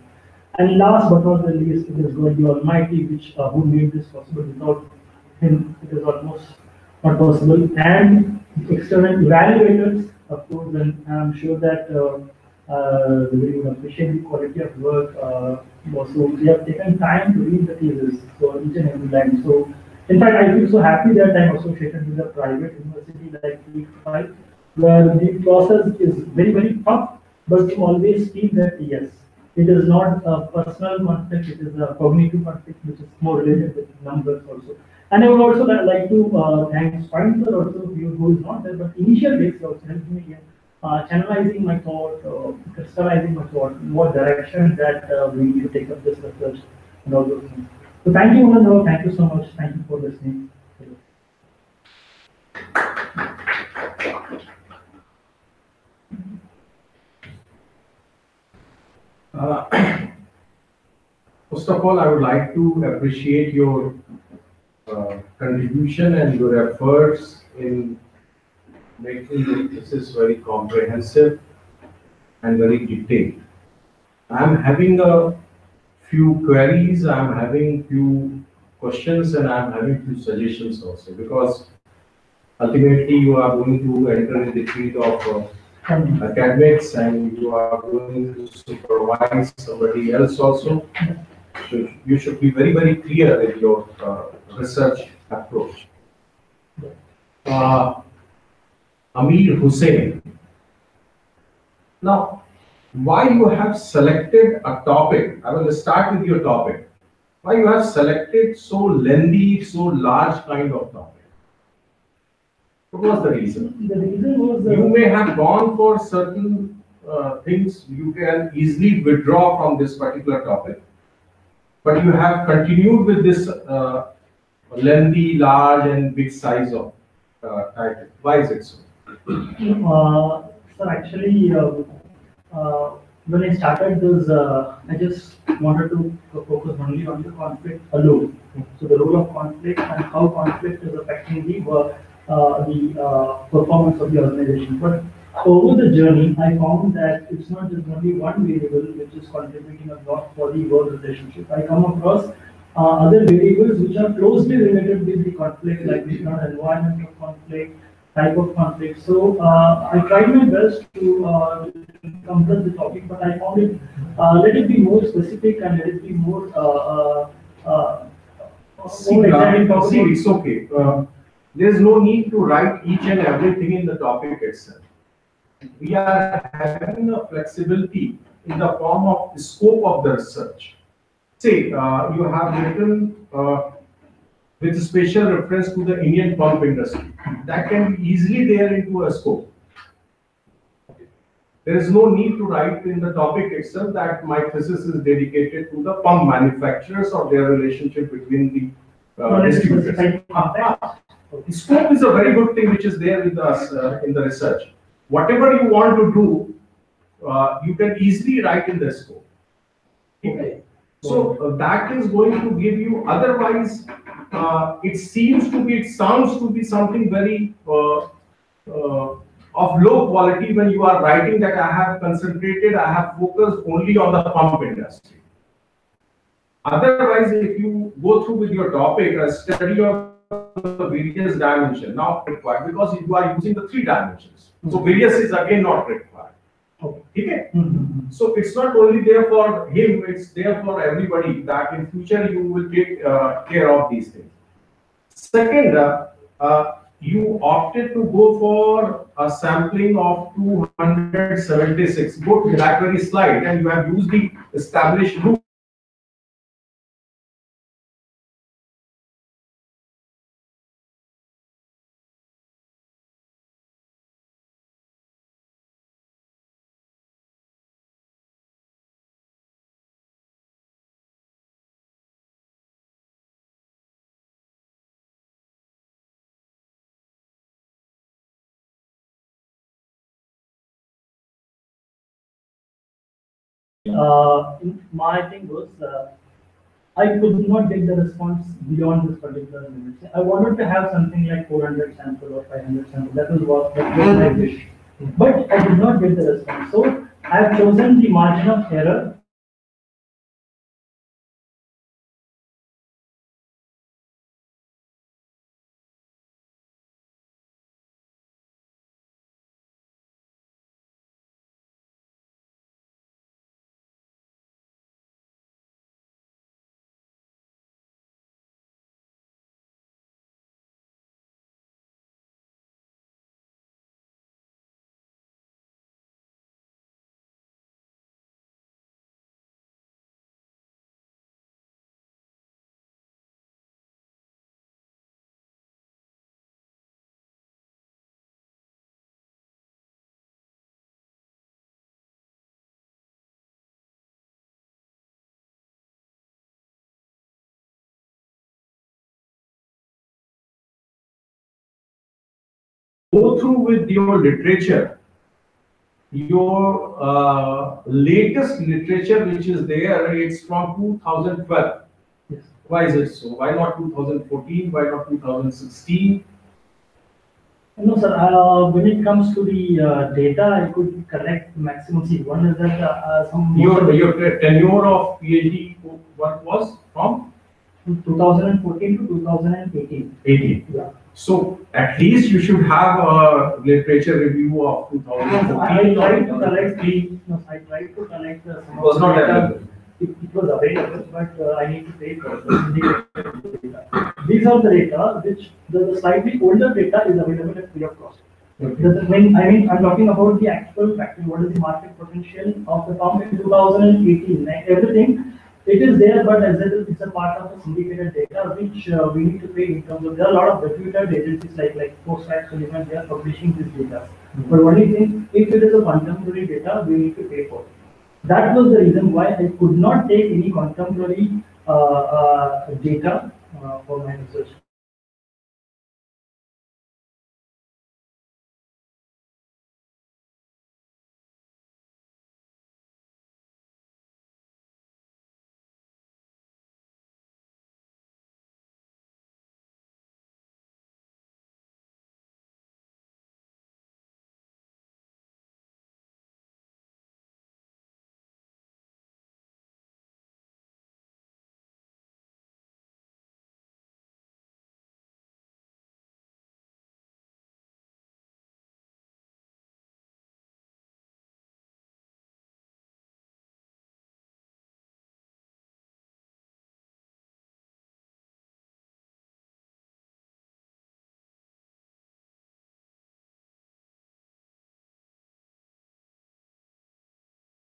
And last but not the least, it is God the Almighty, which who made this possible. Without Him, it is almost not possible. And external evaluators, of course, and I'm sure that they will appreciate the quality of work. Also, we have taken time to read the thesis, so each and every line. So, in fact, I feel so happy that I'm associated with a private university like ICFAI, where the process is very, very tough, but you always feel that yes, it is not a personal conflict, it is a cognitive conflict, which is more related with numbers also. And I would also like to thank Hussain sir also, who is not there, but initial days also helped me in channelizing my thought, crystallizing my thought, in what direction that we need to take up this research and all those things. So thank you, Ulan, thank you so much. Thank you for listening. First of all, I would like to appreciate your contribution and your efforts in making this is very comprehensive and very detailed. I'm having a few queries, I'm having few questions, and I'm having few suggestions also, because ultimately you are going to enter in the field of academics, and you are going to supervise somebody else also. So you should be very, very clear with your research approach. Ameer Hussain. Now, why you have selected a topic? I will start with your topic. Why you have selected so lengthy, so large kind of topic? What was the reason? The reason was You may have gone for certain things you can easily withdraw from this particular topic, but you have continued with this lengthy, large, and big size of title. Why is it so? Sir, actually, when I started this, I just wanted to focus only on the conflict alone. So the role of conflict and how conflict is affecting the performance of the organization. But over the journey, I found that it's not just only one variable which is contributing a lot for the work relationship. I come across other variables which are closely related with the conflict, like the environment of conflict, type of conflict. So I tried my best to encompass the topic, but I found it, let it be more specific and let it be more, more exactly talk See, about. it's okay. There's no need to write each and everything in the topic itself. We are having a flexibility in the form of scope of the research. Say, you have written with special reference to the Indian pump industry. That can be easily there into a scope. There is no need to write in the topic itself that my thesis is dedicated to the pump manufacturers or their relationship between the distributors. The scope is a very good thing which is there with us in the research. Whatever you want to do, you can easily write in the scope. Okay. So that is going to give you. Otherwise, it sounds to be something very of low quality when you are writing that I have focused only on the pump industry. Otherwise, if you go through with your topic, a study of the various dimensions, not required because you are using the 3 dimensions. So various is again not required. Okay. So it's not only there for him, it's there for everybody that in future you will take care of these things. Second, you opted to go for a sampling of 276. Go to that very slide and you have used the established rule. My thing was, I could not get the response beyond this particular limit. I wanted to have something like 400 sample or 500 sample. That was my wish. But I did not get the response. So I have chosen the margin of error. Go through with your literature, your latest literature which is there, it's from 2012. Yes. Why is it so? Why not 2014? Why not 2016? No, sir. When it comes to the data, I could collect maximum. See, one is that some Your tenure of PhD, what was from 2014 to 2018. 18? Yeah. So at least you should have a literature review of I 2014 tried to or collect 2015. I tried to collect some Was of not the data. available. It was available, but I need to pay for it. These are the data which the slightly older data is available at free of cost. Okay. I'm talking about the actual factory. What is the market potential of the pump in 2018? Like everything, it is there, but as it's a part of the syndicated data which we need to pay in terms of. There are a lot of reputed agencies like Postmax Sullivan, they are publishing this data. But only thing, if it is a contemporary data, we need to pay for it. That was the reason why I could not take any contemporary data for my research.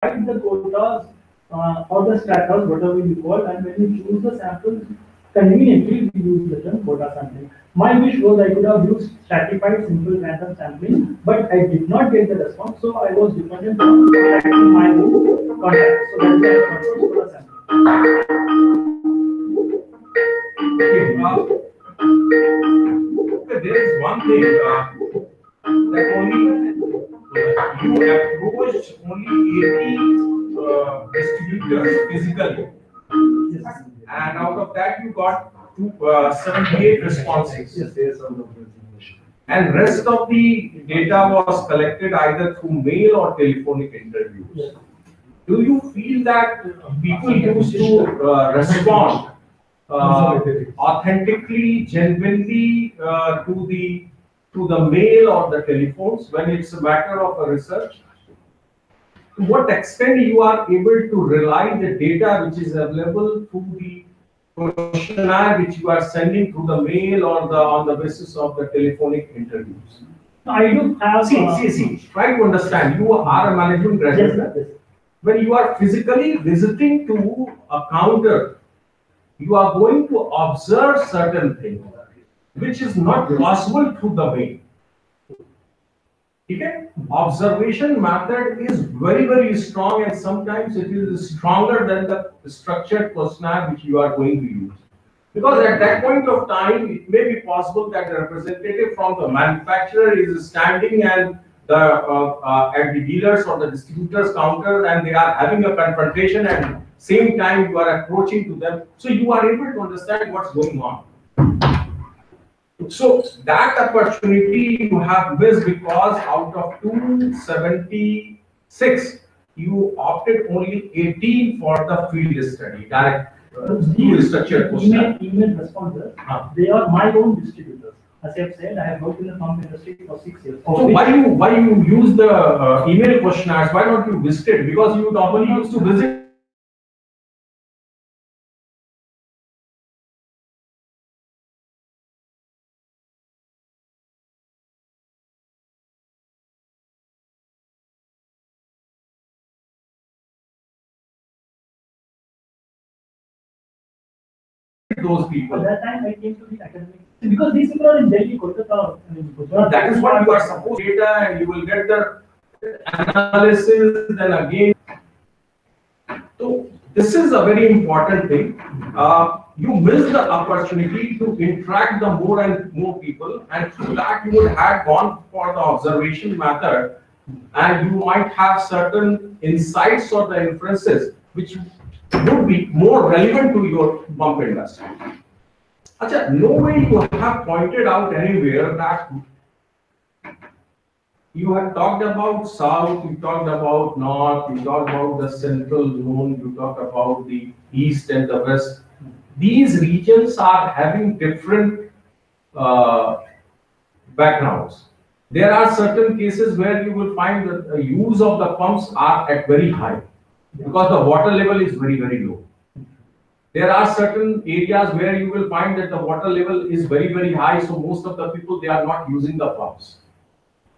write the quotas or the stratas, whatever you call, and when you choose the samples, conveniently we use the term quota sampling. My wish was I could have used stratified simple random sampling, but I did not get the response, so I was dependent on contacting my own contacts. So that's why I chose quota sampling. Okay, there is one thing that only you approached only 80 distributors physically, and out of that you got 78 responses. And rest of the data was collected either through mail or telephonic interviews. Do you feel that people used to respond authentically, genuinely to the mail or the telephones when it's a matter of a research? To what extent you are able to rely the data which is available through the questionnaire which you are sending through the mail or on the basis of the telephonic interviews? I do have. See. Try to understand. You are a management graduate. Yes. When you are physically visiting to a counter, you are going to observe certain things which is not possible through the mail. Okay? Observation method is very, very strong, and sometimes it is stronger than the structured questionnaire which you are going to use. Because at that point of time, it may be possible that the representative from the manufacturer is standing and at the dealers or the distributors counter, and they are having a confrontation, and same time you are approaching to them, so you are able to understand what's going on. So that opportunity you have missed because out of 276 you opted only 18 for the field study, direct structured question. Email responses, they are my own distributors. As I have said, I have worked in the pump industry for 6 years. So why you use the email questionnaires? Why not you visit it? Because you normally used to visit. Those people. At that time, I came to the academic because these people are in Delhi, Kolkata. I mean, Gujarat. That is what you are supposed to data, and you will get the analysis. Then again, so this is a very important thing. You miss the opportunity to interact the more and more people, and through that you would have gone for the observation method, and you might have certain insights or the inferences which would be more relevant to your pump industry. Achha, no way you have pointed out anywhere that you have talked about south, you talked about north, you talked about the central zone, you talked about the east and the west. These regions are having different backgrounds. There are certain cases where you will find that the use of the pumps are at very high, because the water level is very, very low. There are certain areas where you will find that the water level is very, very high, so most of the people, they are not using the pumps.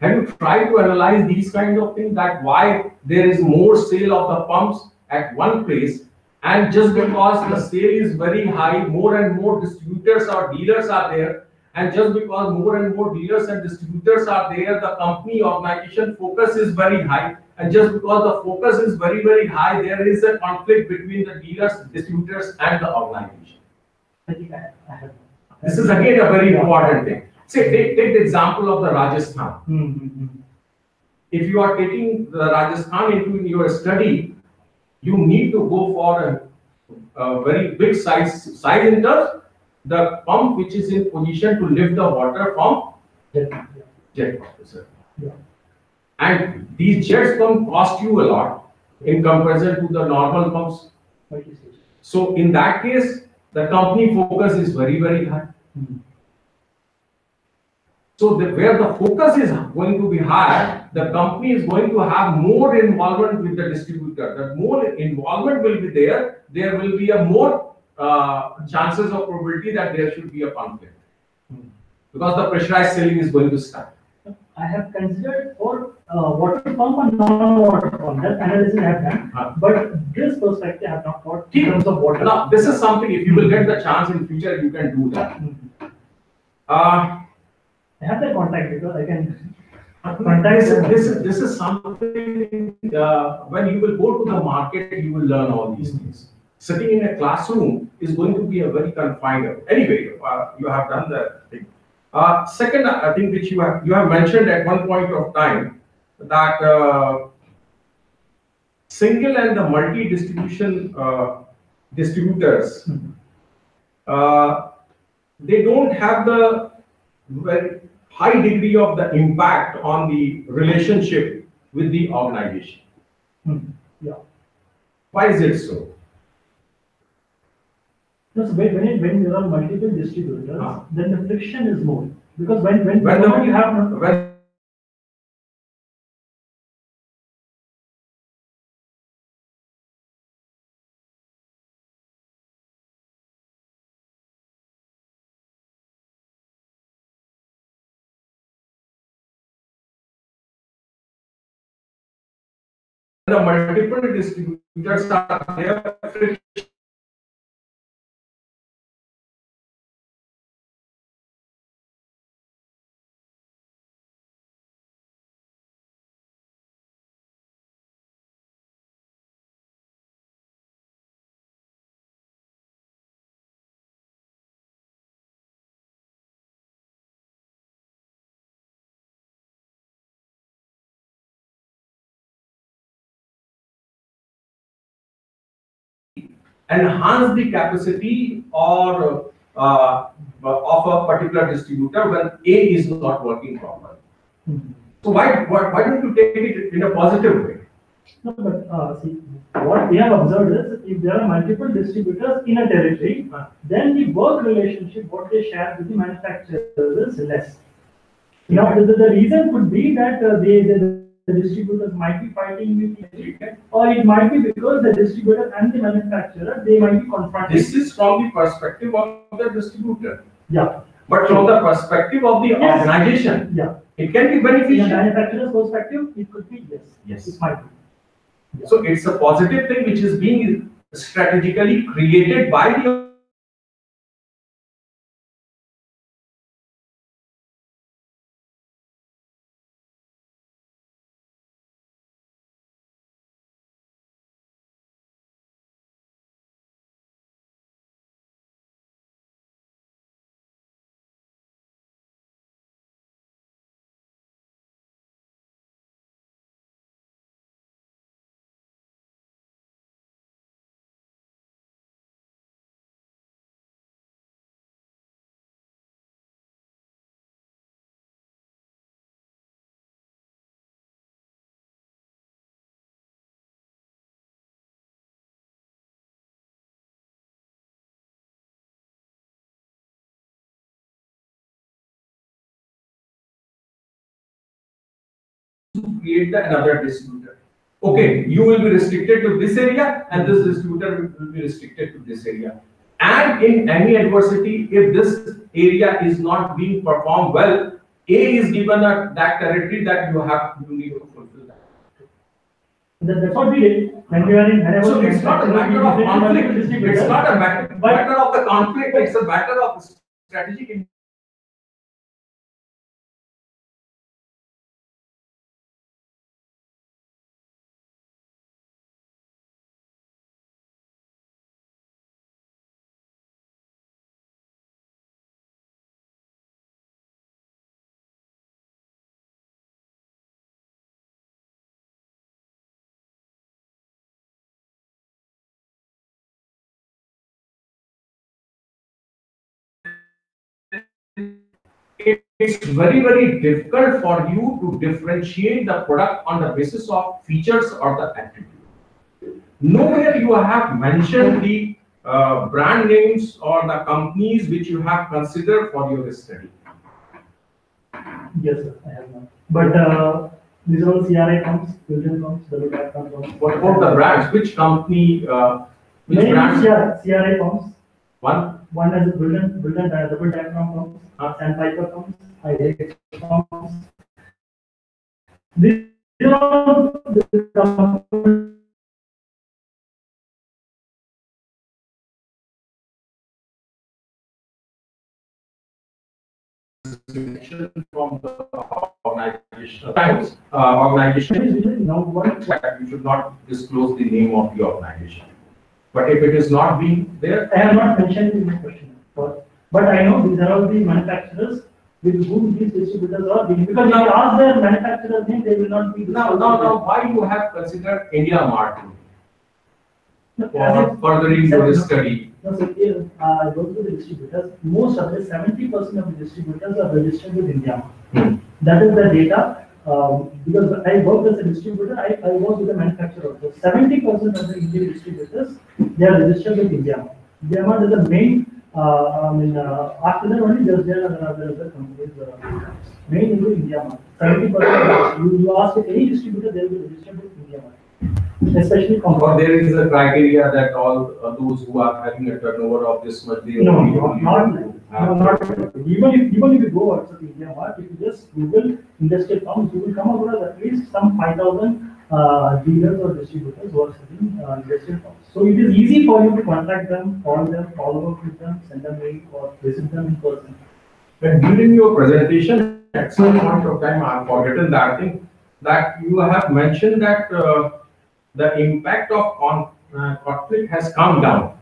Have you tried to analyze these kind of things, that why there is more sale of the pumps at one place, and just because the sale is very high, more and more distributors or dealers are there, and just because more and more dealers and distributors are there, the company organization focus is very high. And just because the focus is very, very high, there is a conflict between the dealers, distributors, and the organization. I think I have. This is again a very important thing. Say, take the example of the Rajasthan. If you are taking the Rajasthan into your study, you need to go for a very big size in terms, the pump which is in position to lift the water from jet pump. And these jets pump cost you a lot in comparison to the normal pumps. So in that case, the company focus is very, very high. So where the focus is going to be high, the company is going to have more involvement with the distributor. The more involvement will be there, there will be a more chances of probability that there should be a conflict. Because the pressurized selling is going to start. I have considered for water pump and non-water pump. That analysis I have done, but this perspective I have not got in terms of water. Now, this is something, if you will get the chance in future, you can do that. I have the contact because I can contact. This is something, when you will go to the market, you will learn all these things. Sitting in a classroom is going to be a very confined. Anyway, you have done that thing. Second, I think which you have mentioned at one point of time that single and the multi distribution distributors, they don't have the very high degree of the impact on the relationship with the organization. Yeah. Why is it so? No, so when there are multiple distributors, then the friction is more. Because when When you have when the multiple distributors are there, enhance the capacity or of a particular distributor when A is not working properly. So why don't you take it in a positive way? no, but see, what we have observed is if there are multiple distributors in a territory, then the work relationship, what they share with the manufacturers is less. Now, the reason could be that the distributors might be fighting with each other, or it might be because the distributor and the manufacturer, they might be confronting. This is from the perspective of the distributor. Yeah. But from the perspective of the Yes. organization, Yeah. it can be In a beneficial. manufacturer's perspective, it could be yes. Yes. It might be. Yeah. So it's a positive thing which is being strategically created by the to create the another distributor. Okay, you will be restricted to this area and this distributor will be restricted to this area. And in any adversity, if this area is not being performed well, A is given that territory that you need to fulfill that. That's what we did when we were in. So it's not a matter of conflict. It's not a matter of the conflict. It's a matter of strategic. It's very, very difficult for you to differentiate the product on the basis of features or the attribute. Nowhere you have mentioned the brand names or the companies which you have considered for your study. Yes, sir, I have not. But these are all CRI pumps, fusion pumps, double tap pumps. What about the brands? Which company, which Many brands? CRI pumps. One has a double tap pumps, sandpiper pumps, hydraulic pumps, These are all the from the organizational times, organization now what you should not disclose the name of the organization. But if it is not being there, I have not mentioned in my question, but I know these are all the manufacturers with whom these distributors are dealing. Because if you ask their manufacturer's name, they will not be. now, why you have considered India Mart No, for furthering your study? No, so if I go to the distributors, most of the 70% of the distributors are registered with India. That is the data. Because I work as a distributor, I work with the manufacturer. So 70% of the Indian distributors, they are registered with India. India is the main. After that only there are other companies. Main is India. 70%. You ask any distributor, they will be registered with India. Especially Or there is a criteria that all those who are having a turnover of this much, they No, only not have- even if you go outside India Mart, if you just Google industrial farms, you will come across at least some 5,000 dealers or distributors who are selling industrial farms. So it is easy for you to contact them, call them, follow up with them, send them mail, or visit them in person. And during your presentation, at some point of time, I've forgotten that thing, that you have mentioned that the impact of conflict has come down.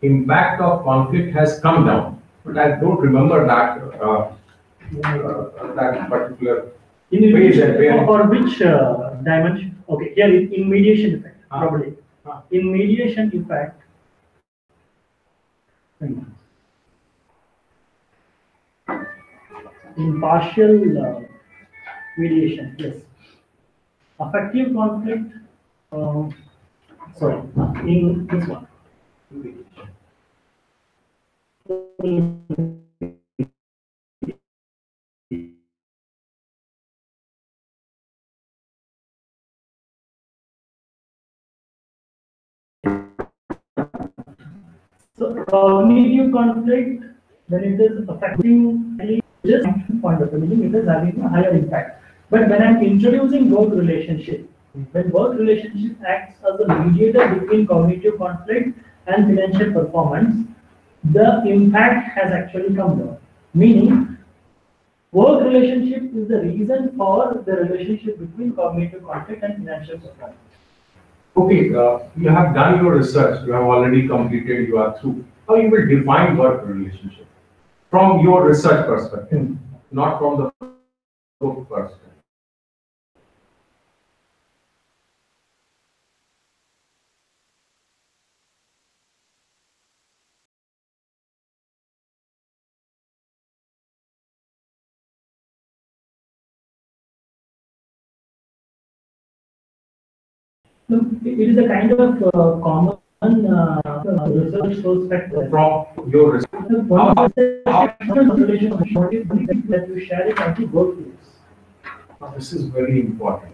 Impact of conflict has come down, but I don't remember that that particular. In Phase mediation, and where- for which dimension? Okay, here in mediation effect, probably. Ah. In mediation effect, in partial mediation, yes. Affective conflict, sorry, in this one. So cognitive conflict, when it is affecting just point of view, it is having a higher impact. But when I'm introducing work relationship, when work relationship acts as a mediator between cognitive conflict and financial performance, the impact has actually come down. Meaning, work relationship is the reason for the relationship between cognitive conflict and financial performance. Okay, you have done your research, you have already completed, you are through. How you will define work relationship? From your research perspective, not from the book perspective. No, it is a kind of common research perspective. From your research. That you share it on the workplace. Now, this is very important.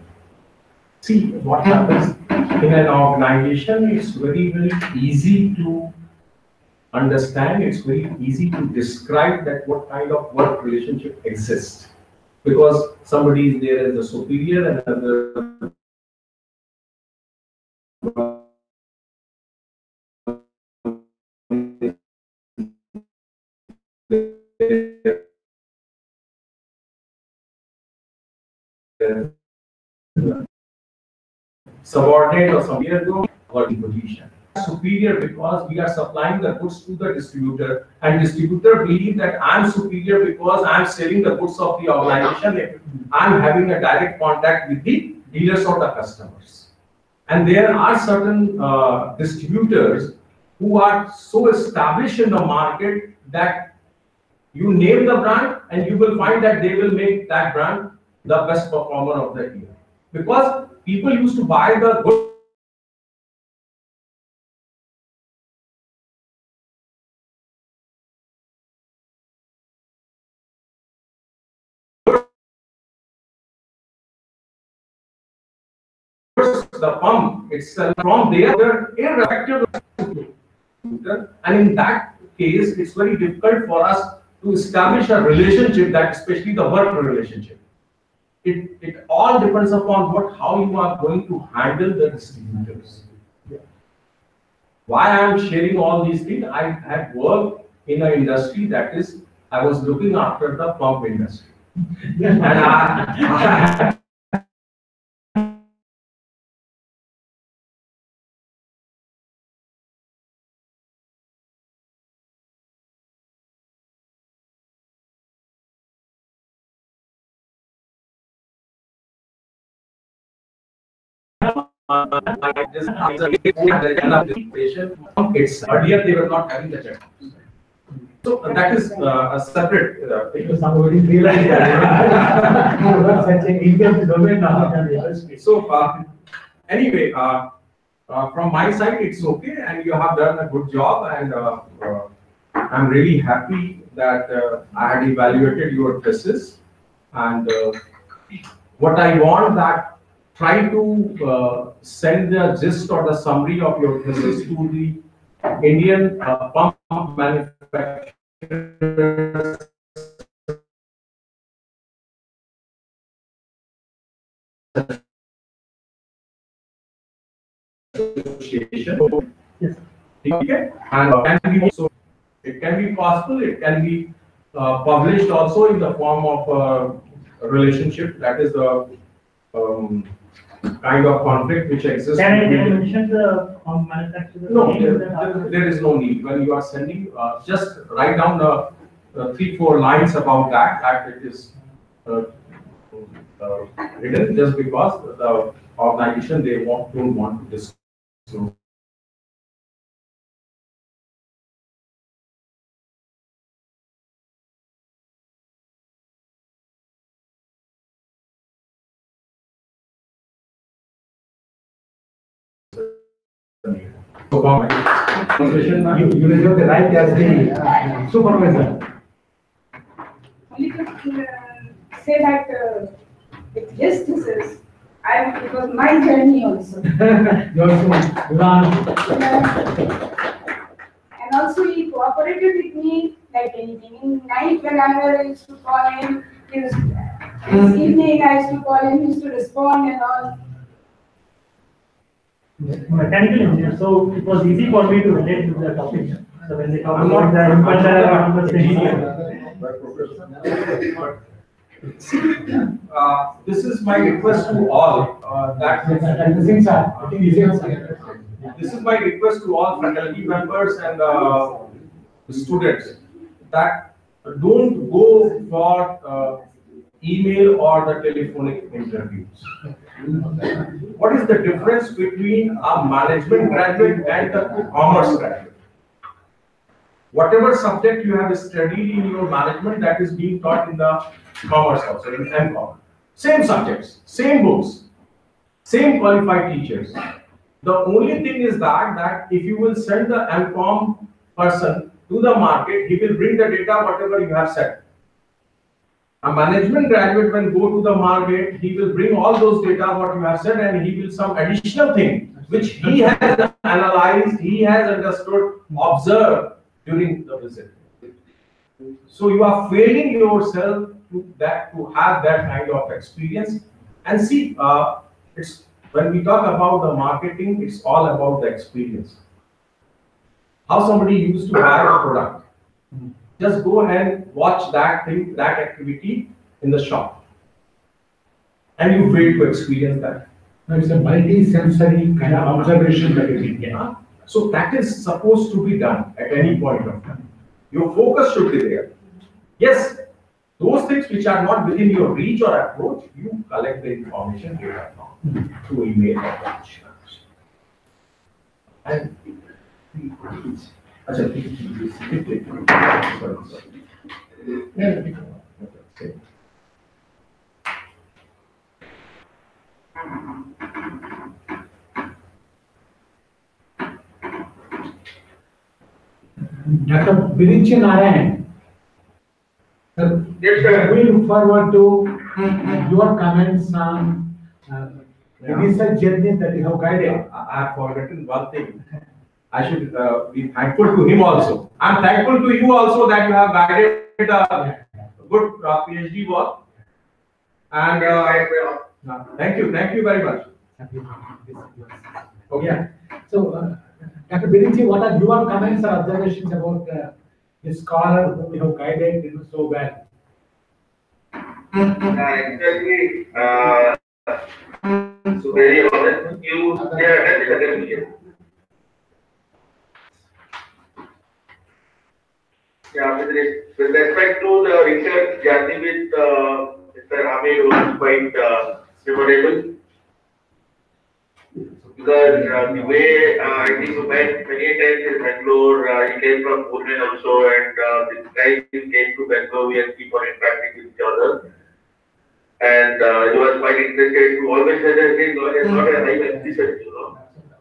See, what happens in an organization, it's very, very easy to understand, it's very easy to describe that what kind of work relationship exists. Because somebody is there as a superior and another subordinate or superior working position. Superior because we are supplying the goods to the distributor, and distributor believe that I'm superior because I'm selling the goods of the organization. I'm having a direct contact with the dealers or the customers. And there are certain distributors who are so established in the market that you name the brand and you will find that they will make that brand the best performer of the year. Because people used to buy the good the pump itself from there, irrespective of the and in that case, it's very difficult for us to establish a relationship, that especially the work relationship. it all depends upon how you are going to handle the distributors. Why I am sharing all these things? I had worked in an industry that is, I was looking after the pump industry. And I it's earlier they were not having the check. So that is a separate thing. Somebody realized that. Such an Indian domain now. So anyway, from my side, it's okay, and you have done a good job, and I'm really happy that I had evaluated your thesis, and what I want that try to send the gist or the summary of your thesis to the Indian pump manufacturers association. Yes. Okay, and can be so it can be possible. It can be published also in the form of a relationship. That is the kind of conflict which exists. Can I mention the manufacturer? No, there is no need. When you are sending, just write down the 3-4 lines about that it is written, just because the organization don't want to disclose. You reserve the right as the supervisor. Only to say that with his thesis, it was my journey also. You also, And also he cooperated with me like anything. In night when I used to call him, his evening I used to call him, he used to respond and all. Mechanical engineer, so it was easy for me to relate to the topic. So when they talk I'm about not- the this is my request to all. This is my request to all faculty members and students that don't go for email or the telephonic interviews. What is the difference between a management graduate and a commerce graduate? Whatever subject you have studied in your management, that is being taught in the commerce also, in MCom. Same subjects, same books, same qualified teachers. The only thing is that if you will send the MCom person to the market, he will bring the data whatever you have said. A management graduate when go to the market, he will bring all those data what you have said, and he will some additional thing which he has analyzed, he has understood, observed during the visit. So you are failing yourself to have that kind of experience. And see, it's when we talk about the marketing, it's all about the experience. How somebody used to buy a product. Just go and watch that thing, that activity in the shop, and you fail to experience that. No, it's a multi-sensory kind of observation that you can get. So that is supposed to be done at any point of time. Your focus should be there. Yes, those things which are not within your reach or approach, you collect the information data from through email or such. And Dr. Birinchi Narayan, sir, we look forward to your comments on the research journey that you have guided. I have forgotten one thing. I should be thankful to him also. I'm thankful to you also that you have guided a good PhD work. And thank you very much. Okay. Yeah. So, Dr. Birinchi, what are your comments or observations about the scholar whom you have guided so well? Actually, so very honest, yeah, with respect to the research journey with Mr. Ameer was quite memorable because the way I think we met many times in Bangalore, he came from Pune also, and the guys who came to Bangalore, we had keep on interacting with each other. And he was quite interested to always say that he's not a high research,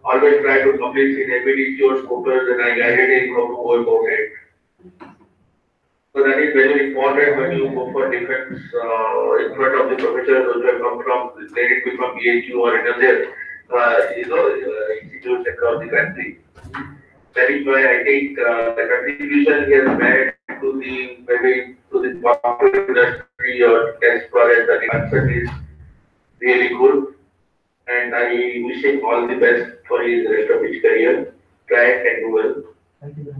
always try to complete in ability or scopus, and I guided him how to go about it. So that is very important when you go for defense in front of the professors who have come from, let it be from PhD or another, institutes across the country. That is why I think the contribution he has made to the maybe to the corporate industry or as far as the answer is really good. And I wish him all the best for his rest of his career. Try and do well. Thank you.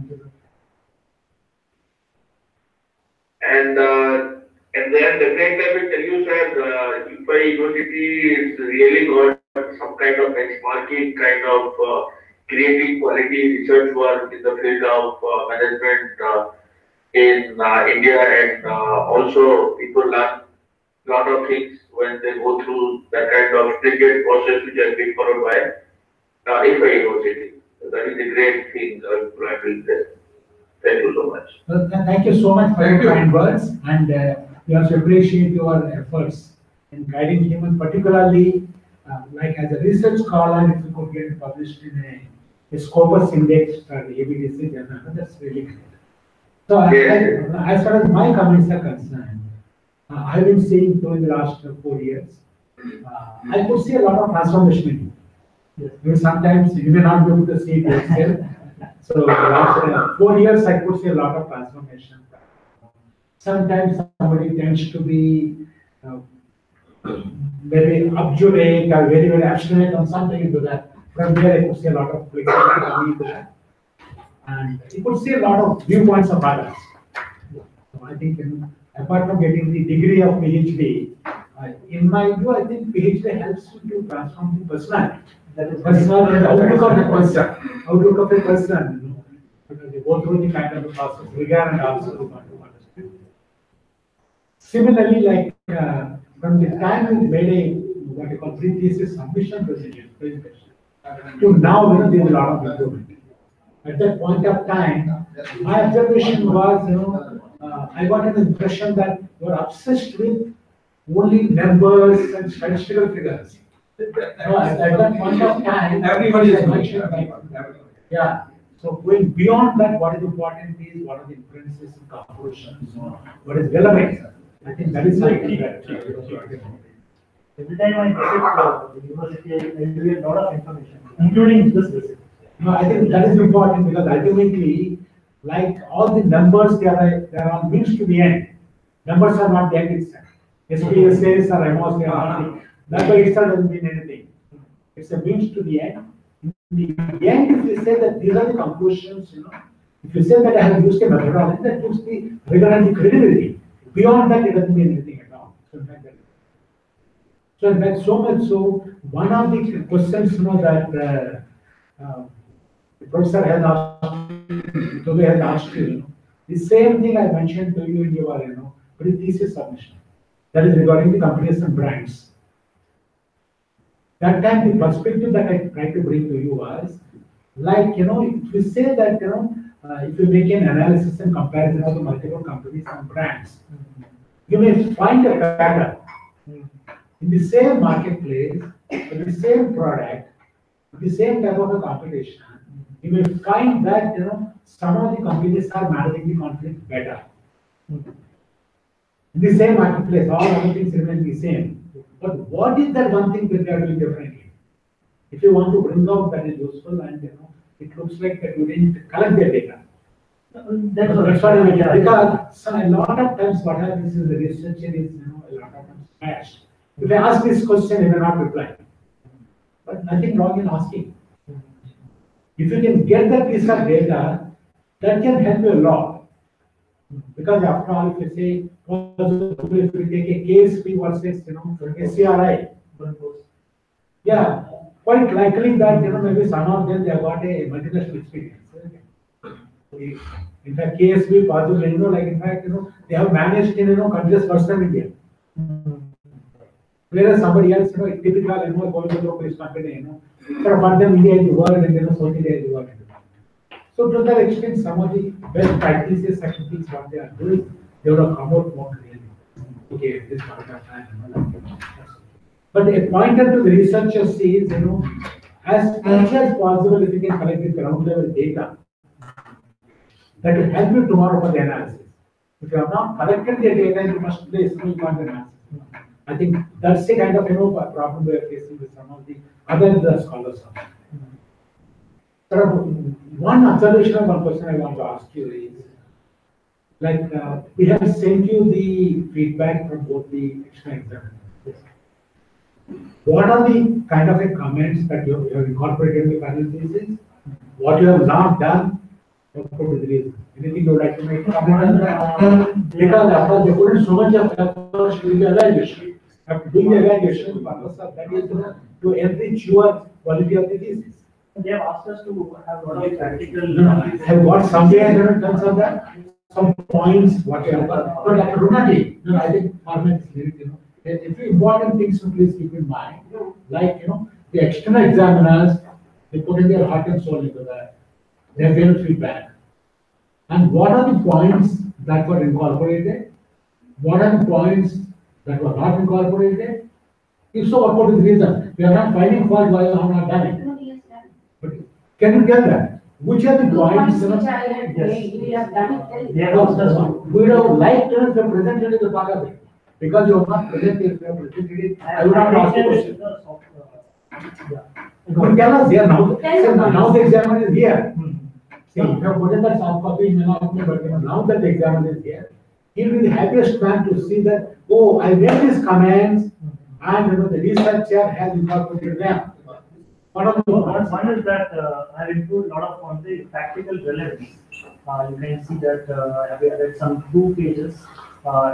And then definitely I will tell you, sir, ICFAI University is really got some kind of benchmarking, kind of creating quality research work in the field of management in India, and also people learn a lot of things when they go through that kind of stringent process which has been followed by ICFAI University. That is a great thing I'm doing there. Thank you so much. Well, thank you so much for your kind words, and we also appreciate your efforts in guiding him, and particularly like as a research scholar, if you could get published in a Scopus Index for the ABDC journal, that's really great. So, as far as my comments are concerned, I've been seeing through the last 4 years, I could see a lot of transformation. Sometimes you may not be able to see it yourself. So, last 4 years, I could see a lot of transformation. Sometimes somebody tends to be very obdurate or very, very abstinent on something into that. From there, I could see a lot of flexibility coming into that. And you could see a lot of viewpoints of others. So I think, apart from getting the degree of PhD, in my view, I think PhD helps you to transform the personality. That is personality and outlook of the person. Outlook of the person, because you go through the kind of the process, rigor and also the understand. Similarly, like from the time we made a what you call pre-thesis submission presentation to now, there is a lot of improvement. At that point of time, my observation was, I got an impression that you are obsessed with only numbers and statistical figures. At that point of time, Everybody is mentioned, yeah. So going beyond that, what is important is what are the inferences and conclusions, what is relevant. I think that is like Every time I visit the university, I get a lot of information, including this visit. No, I think that is important because ultimately, like all the numbers, they are on means to the end. Numbers are not the end itself. SPSS or MOS, they are not. That by itself doesn't mean anything. It's a means to the end. In the end, if you say that these are the conclusions, if you say that I have used a methodology, that gives the rigor and the credibility. Beyond that, it doesn't mean anything at all. So in fact, so much so, one of the questions, that the professor has asked, Toby has asked you, the same thing I mentioned to you in your, pre-thesis submission. That is regarding the companies and brands. That time, the perspective that I tried to bring to you was, like, if you say that, if you make an analysis and comparison of the multiple companies and brands, you may find a pattern in the same marketplace, with the same product, with the same type of a competition. You may find that, some of the companies are managing the conflict better. In the same marketplace, all other things remain the same. But what is that one thing that they are doing differently? If you want to bring out that is useful and it looks like that you didn't collect their data. That's what I mean. Because a lot of times what happens is the researcher is a lot of times asked. If I ask this question, he may not reply. But nothing wrong in asking. If you can get that piece of data, that can help you a lot. Because after all, if you say, if you take a KSP versus, SCRI, yeah, quite likely that, maybe some of them, they have got a multinational experience. In fact, KSP, possibly, like in fact, they have managed in, countries first time India. Whereas somebody else, typical, going to this company, for them, India is the world, and South India is the world. So to that extent, some of the best practices, certain things what they are doing, they would have come out more clearly. Okay, this part of time. But a pointer to the researchers is, as much as possible, if you can collect the ground level data, that will help you tomorrow for the analysis. If you have not collected the data in the first place, you can't analysis. I think that's the kind of problem we are facing with some of the other scholars. One observation and one question I want to ask you is, like, we have sent you the feedback from both the external examiners. What are the kind of comments that you have incorporated in the final thesis? What you have not done? Anything you would like to make a comment on that? Because after they put in so much of effort to do the evaluation. After doing the evaluation, the purpose of that is to enrich your quality of the thesis. They have asked us to have a lot of practical. Have got somewhere in terms of that? Some points, whatever. But like Runati, I think format is a few important things to please keep in mind. Like, the external examiners, they put in their heart and soul into that. They have given feedback. And what are the points that were incorporated? What are the points that were not incorporated? If so, what is the reason? We are not finding fault why you have not done it. But can you tell that? Which are the points? We have done it. They have asked us to. We would have liked to have presented it as part of it. Because you have not presented, if you have presented it, I would not ask the question. But tell us here now the examiner is here. See, if you have put in that soft copy, may not be, but now that the examiner is here, he will be the happiest man to see that, oh, I read his comments, and the researcher has incorporated them. One is that I have included a lot of on the practical relevance. You can see that I have added some 2 pages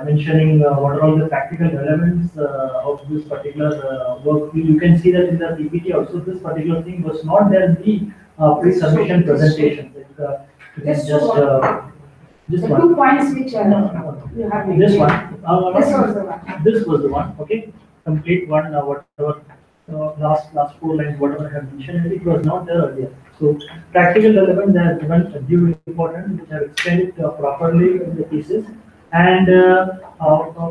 mentioning what are all the practical relevance of this particular work. You can see that in the PPT also, this particular thing was not there in the pre-submission presentation. It's just this The one. 2 points which you have made. This one. This was the one. This was the one. Okay, complete one. Whatever last 4 lines, whatever I have mentioned, it was not there earlier. So practical relevance I have given due importance, which I have explained it properly in the cases, and a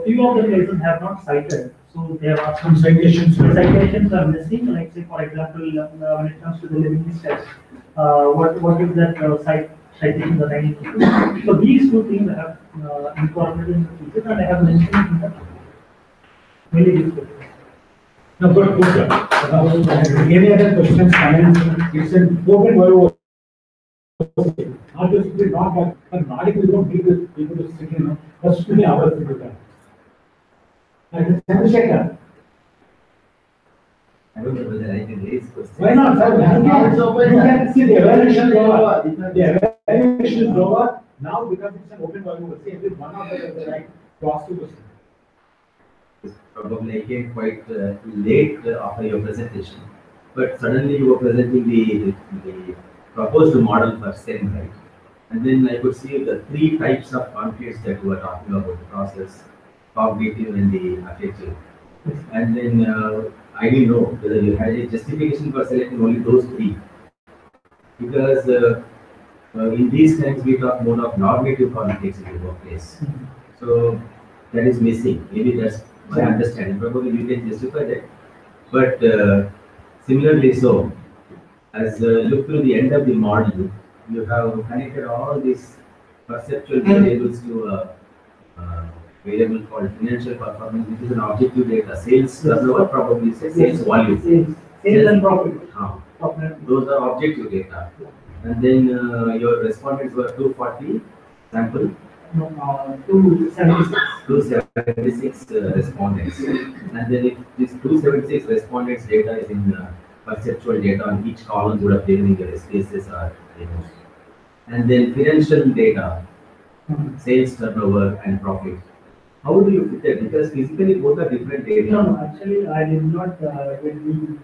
few of the places have not cited. So they have asked Some citations. Citations are missing. Like say for example, when it comes to the living test, what is that citation that I need to do? So these 2 things I have incorporated in the cases, and I have mentioned in the mainly these 2 things. No, good, sir. Any other questions, comments? It's an open world. Not just not that, but not if we don't need the people to sit in, first to the hours to do that. Chandrasekhar. I don't know whether I can raise questions. Why not, sir? You can see the evaluation is over. The evaluation is over. Now, because it's an open volume, see, every one of them has the right to ask you questions. Probably I came quite late after your presentation, but suddenly you were presenting the proposed model for SEM, right? And then I could see the 3 types of conflicts that you were talking about: the process, cognitive, and the affective. And then I didn't know whether you had a justification for selecting only those 3, because in these times we talk more of normative conflicts in the workplace. So that is missing. Maybe that's my understanding. Probably you can justify that. But similarly, so as look through the end of the model, you have connected all these perceptual variables to a variable called financial performance, which is an objective data. Sales turnover, probably sales volume. Sales and profit. Those are objective data. And then your respondents were 240 sample, No, 276. 276 respondents. And then if this 276 respondents data is in perceptual data on each column would have given the spaces are, you know. And then financial data, sales turnover and profit. How do you fit that? Because physically both are different data. No, actually, I did not get the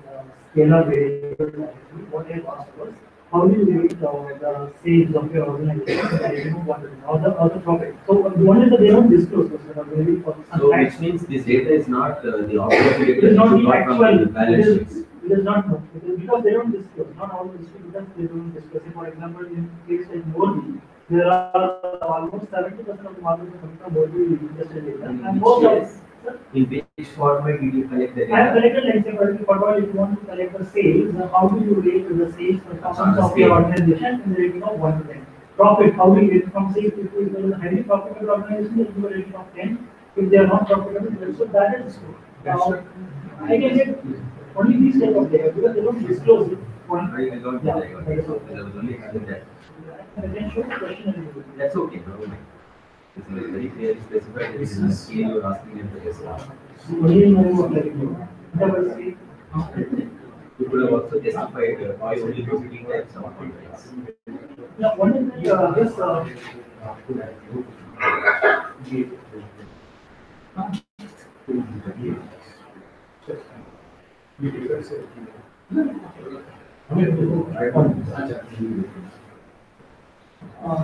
scalar variable. Actually, what I asked was, how do you rate the sales of your organization? I didn't want to know, or the profit. So, one is that they don't disclose. Maybe for some So facts. which means this data is not the operating data. It is not you the got from actual, the balance sheets. it is not, no, it is because they don't disclose, not all the distributors, they don't disclose. For example, in case like Morbi, there are almost 70% of the market coming from Morbi industrial data. And most of, In which format did you collect the I have data? collected, like, say, for example, if you want to collect the sales, how do you rate the sales performance of your organization in the rating of 1 to 10? Profit, how do you rate from, say, if it is a highly profitable organization, then you are rating of 10. If they are not profitable, so that is, I can get only these type of data because they don't disclose it. I got that. I got it. So there was only having that. I can show the question a little bit. That's okay. No, no. It's very clearly specified. This is the scale you are asking them to respond. Only know what like you. Double C. You could have also justified why only 15 types of contracts. Now, one is this.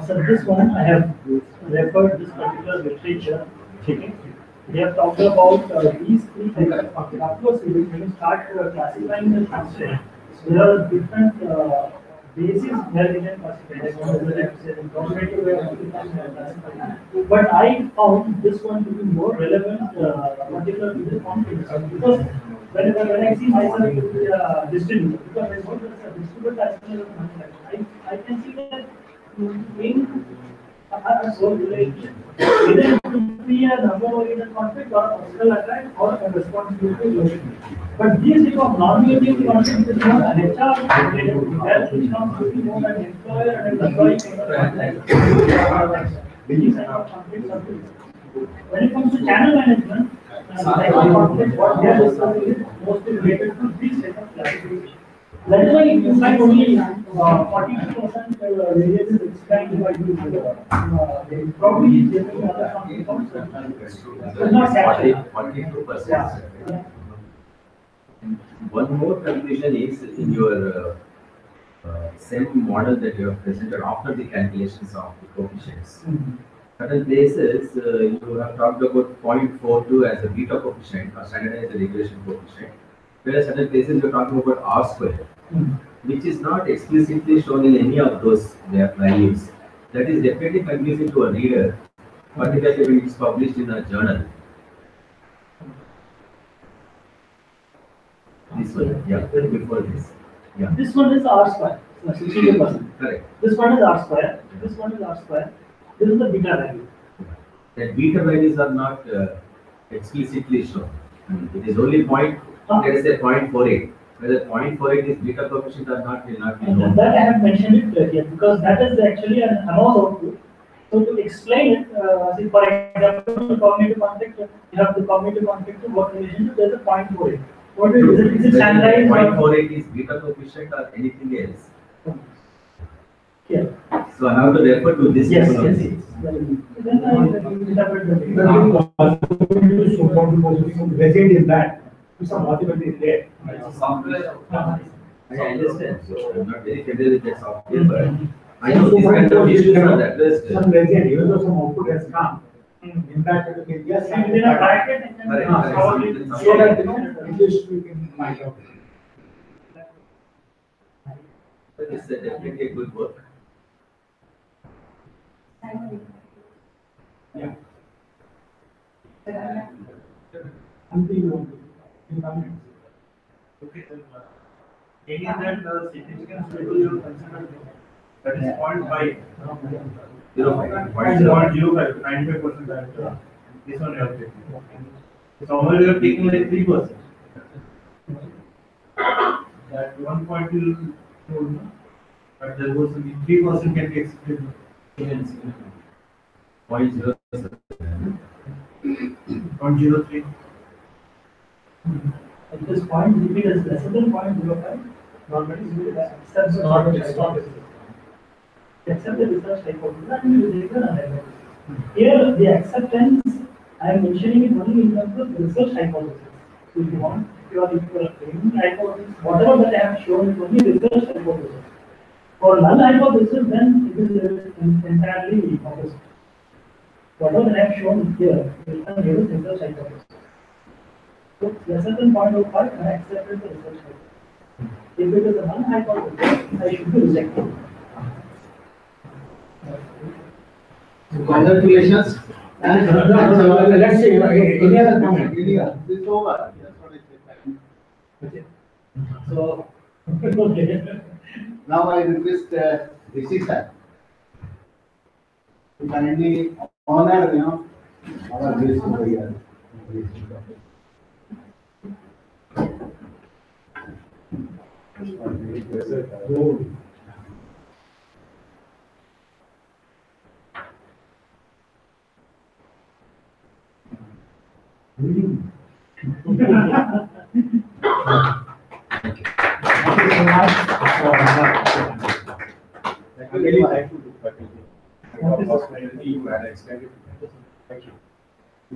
So this one I have referred this particular literature. Okay. They have talked about these three types of market. Of course, when you start classifying the concept, there are different bases where they can classify. Like one is like say the comparative way of classifying. But I found this one to be more relevant, particularly to the confidence because when I see myself to be a distributor, because I work as a distributor as well as a manufacturer, I can see that in a sole relationship, either it could be a number-oriented conflict or a personal attack or a responsibility relationship. But these type of non-related conflict is more an HR related, where it becomes to be more an employer and an employee kind of conflict. These type of conflicts are good. When it comes to channel management, type of conflict, what they are discussing is mostly related to these type of classifications. That is why you find only 42% variables explained by you. They probably generally other companies also. But not captured. 42%. Yeah. One more conclusion is in your same model that you have presented after the calculations of the coefficients. Certain places you have talked about 0.42 as a beta coefficient or standardized regression coefficient, whereas certain places you are talking about R square, which is not explicitly shown in any of those values. That is definitely confusing to a reader, particularly when it is published in a journal. This one, yeah, before this. Yeah. This one is R square, 62%. Correct. This one is R square, this one is R square, this is the beta value. That beta values are not explicitly shown. It is only point, let us say 0.48. Whether 0.48 is beta coefficient or not will not be And known. that I have mentioned it here because that is actually an AMOS output. So to explain it, see for example, cognitive conflict, you have the cognitive conflict to what relationship, there is a 0.48. What is it? Is it standardized? 0.48 is beta coefficient or anything else? Yeah. So I have to refer to this. Yes, one yes. only. Then I interpret the Resident in that, some possibility is there. Software. I understand. So I'm not very familiar with that software, but I know these kind of issues are addressed. Some resident, even though some output has come, in that, yes, within a bracket, it can Correct, correct. probably so that, at least we can find out. But it's definitely a good work. Yeah. Something you want to, in comments. Any that significance level you consider that is 0.5. 0.05, 95%. This one you have taken. Somewhere you have taken like 3%. That 1 you told, but there was 3% can be explained. 0.07. 0.03. At this point, if it is lesser than 0.05, normally we will accept the hypothesis. Accept the research hypothesis and we will take the null hypothesis. Here, the acceptance, I am mentioning it only in terms of research hypothesis. So if you want, if you are claiming hypothesis, whatever that I have shown is only research hypothesis. For null hypothesis, then it is entirely opposite. Whatever that I have shown here is research hypothesis. So lesser than 0.05, I accepted the research hypothesis. If it is a null hypothesis, I should be rejected. Congratulations. Let's see, any other comment? This is over. That's what I said. So now I request Rishi sir to kindly honor, our guest over here.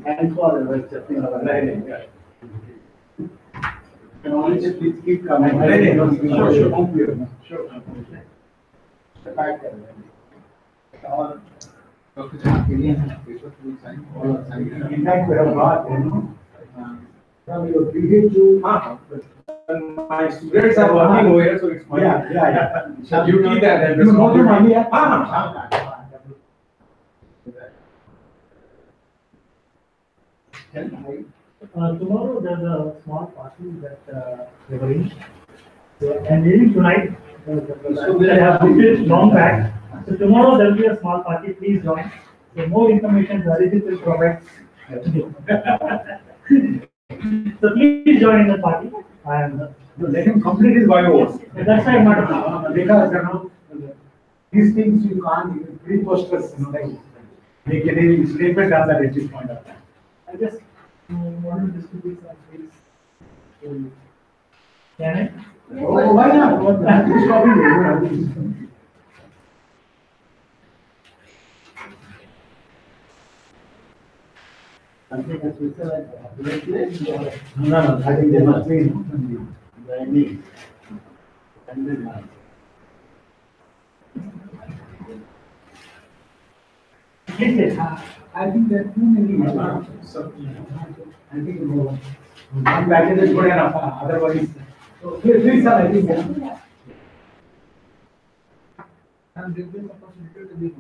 Thanks for accepting our can only just please keep coming. Sure. Or Dr. Jharkhand, in fact, we have got, from your PhD My students are working over here, so it's my duty that I'm You know him earlier? Tomorrow there's a small party that we arranged. So I'm leaving tonight. I have booked it long back. So tomorrow there will be a small party. Please join. So more information Harijit will provide. So please join in the party and let him complete his bio. that's why I'm not Because these things you can't even pre-post us, make any statement on that at this point of time. I just want to distribute some space. Can I? Oh, why not? What is stopping you? something as we said, No, I think there must be the need. And then, I think there are too many. I think one package is good enough. Otherwise, so please, sir, I think. And there is a possibility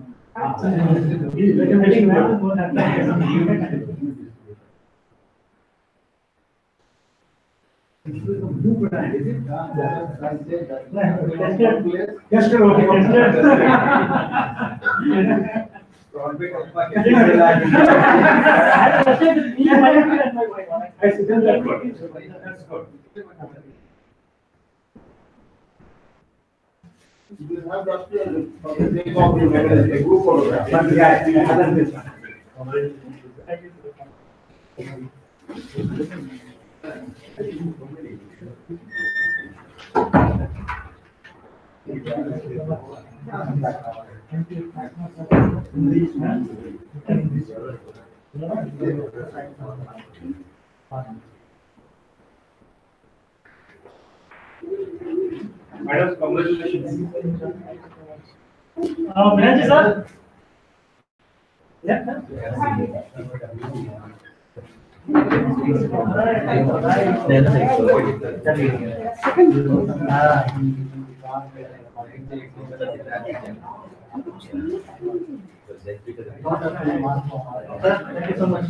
you have got to for the sake of a group photograph. But yeah, other than this one. Madam, congratulations. Vinay sir? Yeah. Thank you Thank you so much.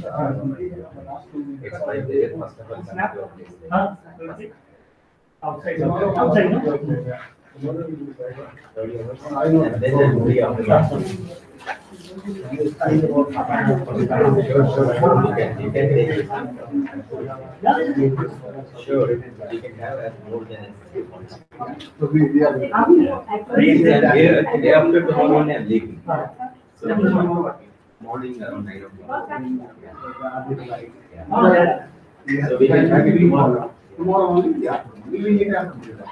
Outside, outside, no? And then the movie after that. You can take it. Sure, you can have as more than So we are day after tomorrow morning I'm leaving. So Morning around 9 o'clock. Oh, yeah. So we can try to be more. Tomorrow only, yeah. We will meet after that.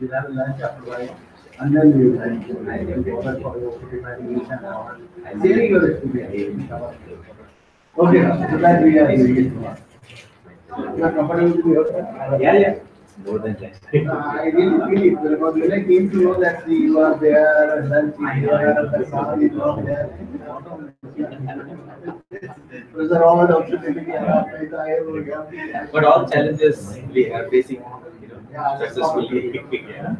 We'll have lunch after that. And then we will try to order for your preparation and all. Sharing your experience. Okay, so that we are doing it. You are comfortable with your? Yeah. More than that. I didn't feel it because when I came to know that you are there and then you are there, the son is not there. Those are all opportunity I have. But all challenges we are facing, successfully. Yeah.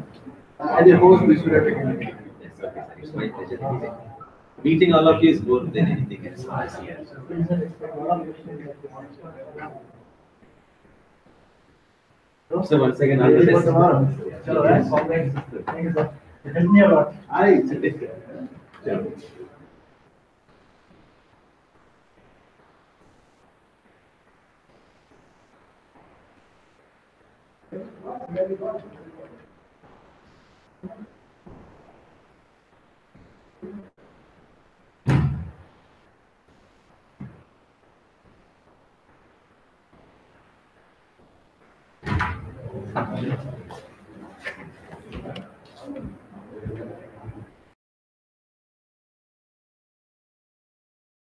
As a host, we should have taken it. Yes, okay, sir. It's my pleasure. Meeting all of you is more than anything else. Yeah. So once again, all the best. Chalo, right? Thank you, sir. It helped me a lot.